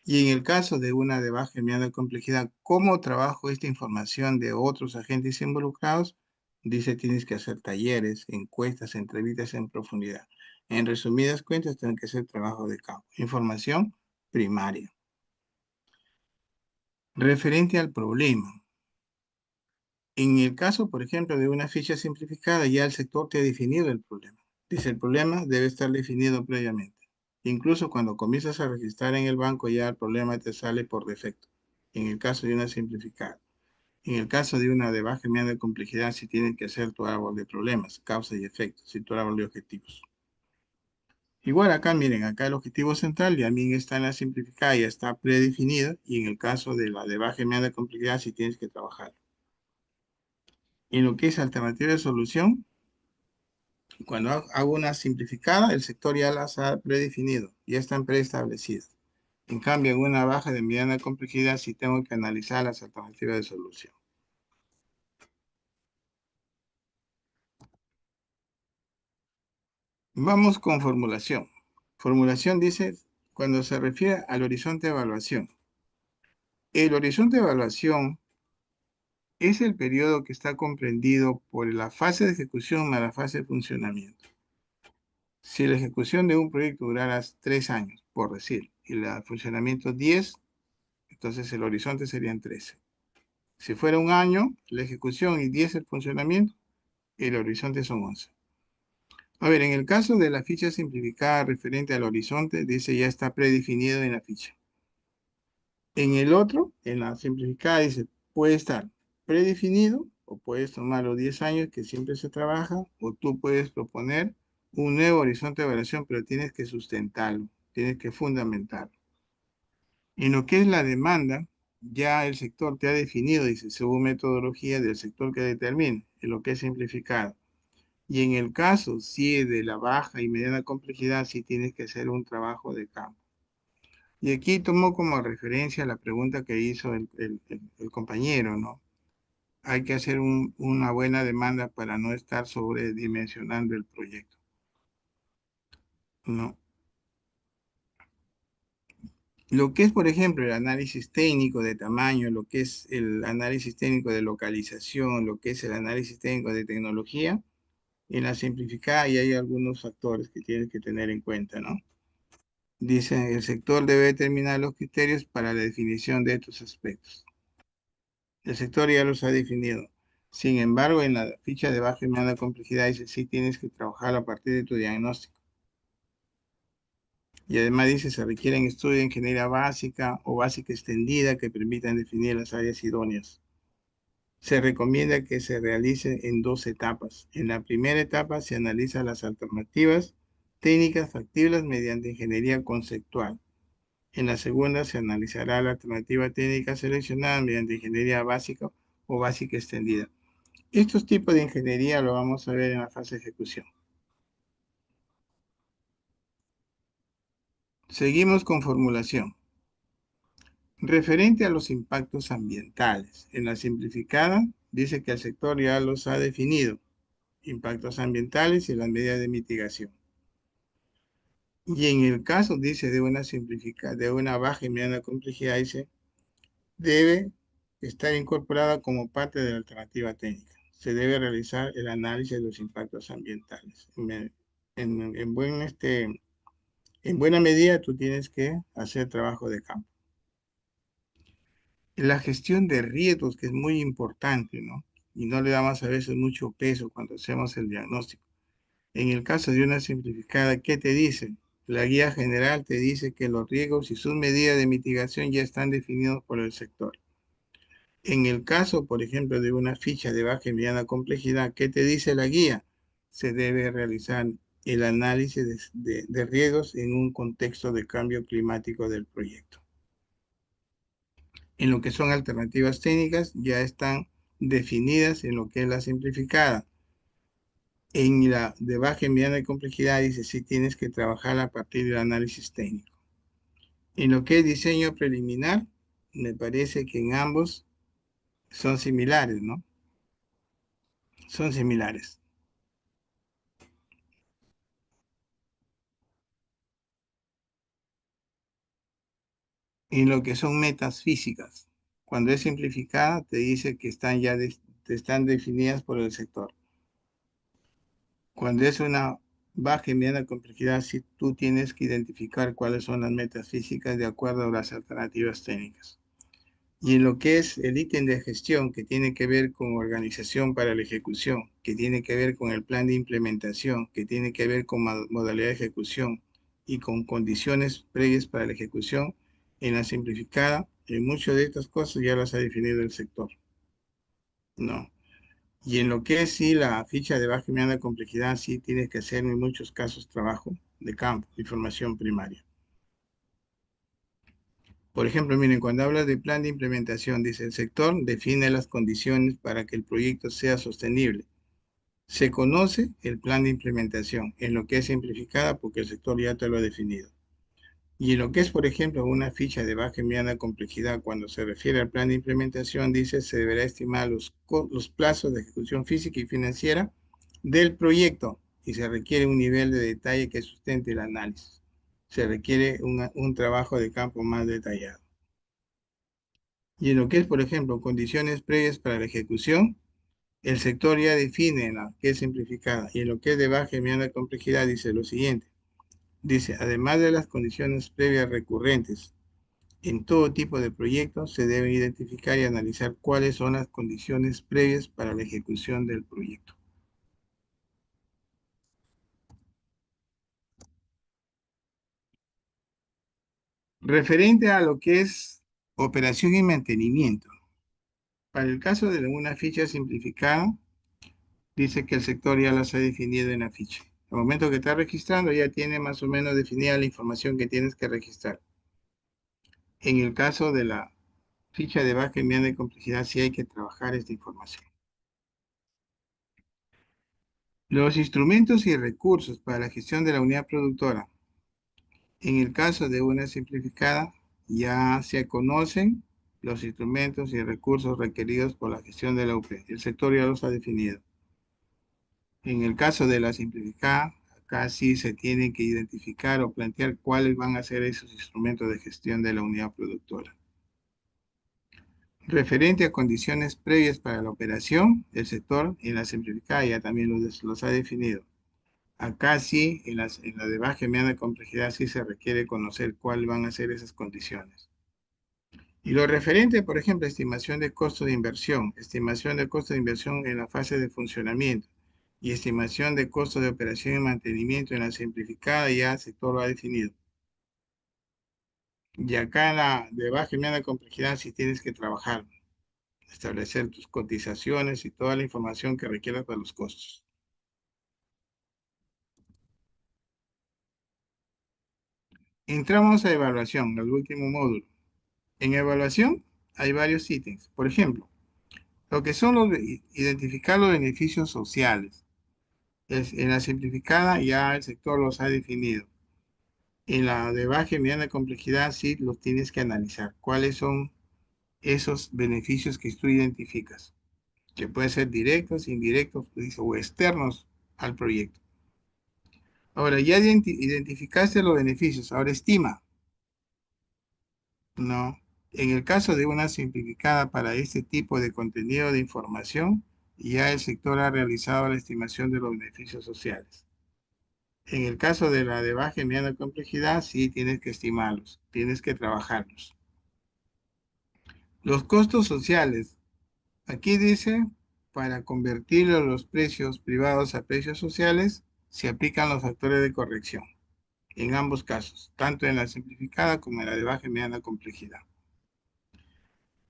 Y en el caso de una de baja y mediana complejidad, ¿cómo trabajo esta información de otros agentes involucrados? Dice, tienes que hacer talleres, encuestas, entrevistas en profundidad. En resumidas cuentas, tienen que hacer trabajo de campo. Información primaria. Referente al problema. En el caso, por ejemplo, de una ficha simplificada, ya el sector te ha definido el problema. Dice, el problema debe estar definido previamente. Incluso cuando comienzas a registrar en el banco, ya el problema te sale por defecto. En el caso de una simplificada. En el caso de una de baja y media complejidad, sí tienes que hacer tu árbol de problemas, causas y efectos, y tu árbol de objetivos. Igual acá, miren, acá el objetivo central también está en la simplificada, ya está predefinido, y en el caso de la de baja y media complejidad, sí tienes que trabajar. En lo que es alternativa de solución, cuando hago una simplificada, el sector ya las ha predefinido, ya están preestablecidas. En cambio, en una baja de mediana complejidad, sí tengo que analizar las alternativas de solución. Vamos con formulación. Formulación dice, cuando se refiere al horizonte de evaluación. El horizonte de evaluación es el periodo que está comprendido por la fase de ejecución más la fase de funcionamiento. Si la ejecución de un proyecto durara 3 años, por decir, y el funcionamiento 10, entonces el horizonte serían 13. Si fuera un año, la ejecución y 10 el funcionamiento, el horizonte son 11. A ver, en el caso de la ficha simplificada referente al horizonte, dice ya está predefinido en la ficha. En el otro, en la simplificada, dice puede estar predefinido o puedes tomar los 10 años que siempre se trabaja o tú puedes proponer un nuevo horizonte de evaluación, pero tienes que sustentarlo, tienes que fundamentarlo. En lo que es la demanda, ya el sector te ha definido, dice, según metodología del sector que determine, en lo que es simplificado. Y en el caso, si es de la baja y mediana complejidad, sí tienes que hacer un trabajo de campo. Y aquí tomo como referencia la pregunta que hizo el compañero, ¿no? Hay que hacer una buena demanda para no estar sobredimensionando el proyecto, ¿no? Lo que es, por ejemplo, el análisis técnico de tamaño, lo que es el análisis técnico de localización, lo que es el análisis técnico de tecnología, en la simplificada y hay algunos factores que tienes que tener en cuenta, ¿no? Dice, el sector debe determinar los criterios para la definición de estos aspectos. El sector ya los ha definido. Sin embargo, en la ficha de baja y mediana complejidad dice, sí tienes que trabajar a partir de tu diagnóstico. Y además dice, se requieren estudios de ingeniería básica o básica extendida que permitan definir las áreas idóneas. Se recomienda que se realice en 2 etapas. En la primera etapa se analizan las alternativas técnicas factibles mediante ingeniería conceptual. En la segunda se analizará la alternativa técnica seleccionada mediante ingeniería básica o básica extendida. Estos tipos de ingeniería lo vamos a ver en la fase de ejecución. Seguimos con formulación. Referente a los impactos ambientales, en la simplificada dice que el sector ya los ha definido, impactos ambientales y las medidas de mitigación. Y en el caso, dice, de una baja y mediana complejidad, dice, debe estar incorporada como parte de la alternativa técnica. Se debe realizar el análisis de los impactos ambientales. En buena medida, tú tienes que hacer trabajo de campo. La gestión de riesgos, que es muy importante, ¿no? Y no le damos a veces mucho peso cuando hacemos el diagnóstico. En el caso de una simplificada, ¿qué te dice? La guía general te dice que los riesgos y sus medidas de mitigación ya están definidos por el sector. En el caso, por ejemplo, de una ficha de baja y mediana complejidad, ¿qué te dice la guía? Se debe realizar el análisis de riesgos en un contexto de cambio climático del proyecto. En lo que son alternativas técnicas, ya están definidas en lo que es la simplificada. En la de baja y mediana complejidad dice si tienes que trabajar a partir del análisis técnico. En lo que es diseño preliminar, me parece que en ambos son similares, ¿no? Son similares. En lo que son metas físicas, cuando es simplificada, te dice que están definidas por el sector. Cuando es una baja y mediana complejidad, sí tú tienes que identificar cuáles son las metas físicas de acuerdo a las alternativas técnicas. Y en lo que es el ítem de gestión, que tiene que ver con organización para la ejecución, que tiene que ver con el plan de implementación, que tiene que ver con modalidad de ejecución y con condiciones previas para la ejecución, en la simplificada, en muchas de estas cosas ya las ha definido el sector. No. Y en lo que es sí la ficha de baja y mediana complejidad, sí tienes que hacer en muchos casos trabajo de campo, información primaria. Por ejemplo, miren, cuando habla de plan de implementación, dice el sector define las condiciones para que el proyecto sea sostenible. Se conoce el plan de implementación, en lo que es simplificada porque el sector ya te lo ha definido. Y en lo que es, por ejemplo, una ficha de baja y mediana complejidad, cuando se refiere al plan de implementación, dice se deberá estimar los plazos de ejecución física y financiera del proyecto y se requiere un nivel de detalle que sustente el análisis. Se requiere un trabajo de campo más detallado. Y en lo que es, por ejemplo, condiciones previas para la ejecución, el sector ya define en la que es simplificada. Y en lo que es de baja y mediana complejidad dice lo siguiente. Dice, además de las condiciones previas recurrentes, en todo tipo de proyectos se debe identificar y analizar cuáles son las condiciones previas para la ejecución del proyecto. Referente a lo que es operación y mantenimiento. Para el caso de una ficha simplificada, dice que el sector ya las ha definido en la ficha. Al momento que está registrando ya tiene más o menos definida la información que tienes que registrar. En el caso de la ficha de baja y mediana complejidad, sí hay que trabajar esta información. Los instrumentos y recursos para la gestión de la unidad productora. En el caso de una simplificada, ya se conocen los instrumentos y recursos requeridos por la gestión de la UP. El sector ya los ha definido. En el caso de la simplificada, acá sí se tiene que identificar o plantear cuáles van a ser esos instrumentos de gestión de la unidad productora. Referente a condiciones previas para la operación, el sector en la simplificada ya también los ha definido. Acá sí, en la de baja y mediana complejidad, sí se requiere conocer cuáles van a ser esas condiciones. Y lo referente, por ejemplo, a estimación de costo de inversión, estimación de costo de inversión en la fase de funcionamiento y estimación de costo de operación y mantenimiento en la simplificada, ya el sector lo ha definido. Y acá en la de baja y media complejidad sí tienes que trabajar, establecer tus cotizaciones y toda la información que requieras para los costos. Entramos a evaluación, al último módulo. En evaluación hay varios ítems. Por ejemplo, lo que son identificar los beneficios sociales. En la simplificada ya el sector los ha definido. En la de baja y mediana complejidad sí los tienes que analizar. ¿Cuáles son esos beneficios que tú identificas? Que pueden ser directos, indirectos o externos al proyecto. Ahora, ya identificaste los beneficios. Ahora estima. No. En el caso de una simplificada para este tipo de contenido de información, ya el sector ha realizado la estimación de los beneficios sociales. En el caso de la de baja y mediana complejidad, sí tienes que estimarlos, tienes que trabajarlos. Los costos sociales. Aquí dice, para convertirlo los precios privados a precios sociales, se aplican los factores de corrección. En ambos casos, tanto en la simplificada como en la de baja y mediana complejidad.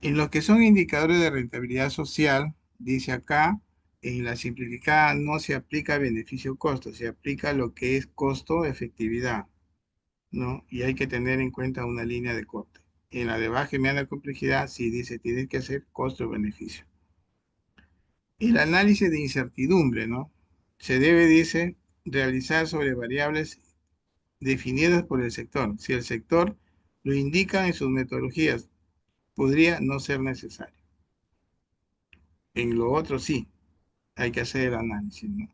En lo que son indicadores de rentabilidad social, dice acá, en la simplificada no se aplica beneficio-costo, se aplica lo que es costo-efectividad, ¿no? Y hay que tener en cuenta una línea de corte. En la de baja y mediana complejidad, sí dice, tienes que hacer costo-beneficio. El análisis de incertidumbre, ¿no? Se debe, dice, realizar sobre variables definidas por el sector. Si el sector lo indica en sus metodologías, podría no ser necesario. En lo otro sí, hay que hacer el análisis, ¿no?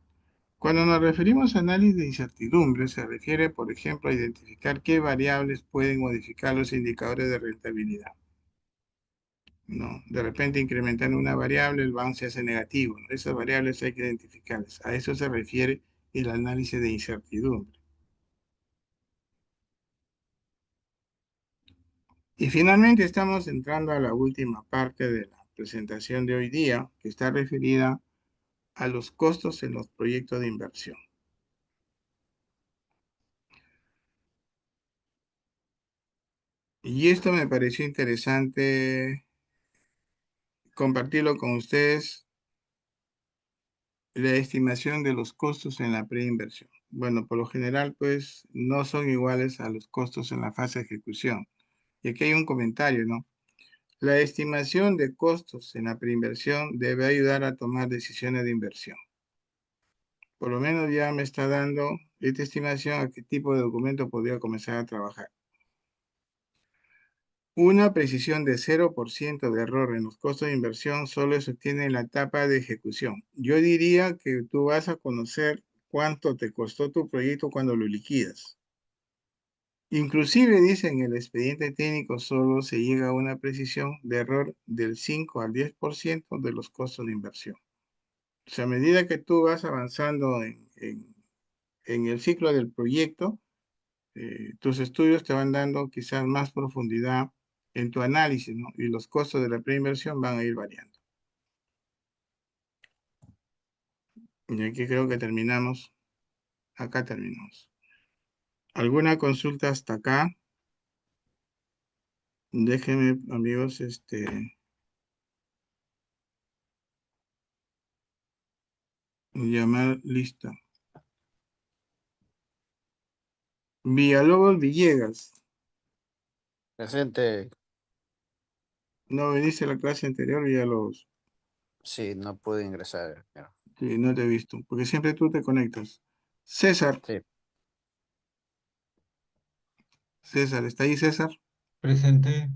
Cuando nos referimos a análisis de incertidumbre, se refiere, por ejemplo, a identificar qué variables pueden modificar los indicadores de rentabilidad, ¿no? De repente, incrementando una variable, el bounce se hace negativo, ¿no? Esas variables hay que identificarlas. A eso se refiere el análisis de incertidumbre. Y finalmente estamos entrando a la última parte de la presentación de hoy día, que está referida a los costos en los proyectos de inversión. Y esto me pareció interesante compartirlo con ustedes, la estimación de los costos en la preinversión. Bueno, por lo general, pues, no son iguales a los costos en la fase de ejecución. Y aquí hay un comentario, ¿no? La estimación de costos en la preinversión debe ayudar a tomar decisiones de inversión. Por lo menos ya me está dando esta estimación a qué tipo de documento podría comenzar a trabajar. Una precisión de 0% de error en los costos de inversión solo se obtiene en la etapa de ejecución. Yo diría que tú vas a conocer cuánto te costó tu proyecto cuando lo liquidas. Inclusive dice en el expediente técnico solo se llega a una precisión de error del 5 al 10% de los costos de inversión. O sea, a medida que tú vas avanzando en el ciclo del proyecto, tus estudios te van dando quizás más profundidad en tu análisis, ¿no? Y los costos de la preinversión van a ir variando. Y aquí creo que terminamos. Acá terminamos. ¿Alguna consulta hasta acá? Déjenme, amigos, llamar lista. Villalobos Villegas. Presente, No viniste a la clase anterior, Villalobos. sí, no pude ingresar. Pero Sí, no te he visto, porque siempre tú te conectas. César. sí, César, ¿está ahí César? Presente.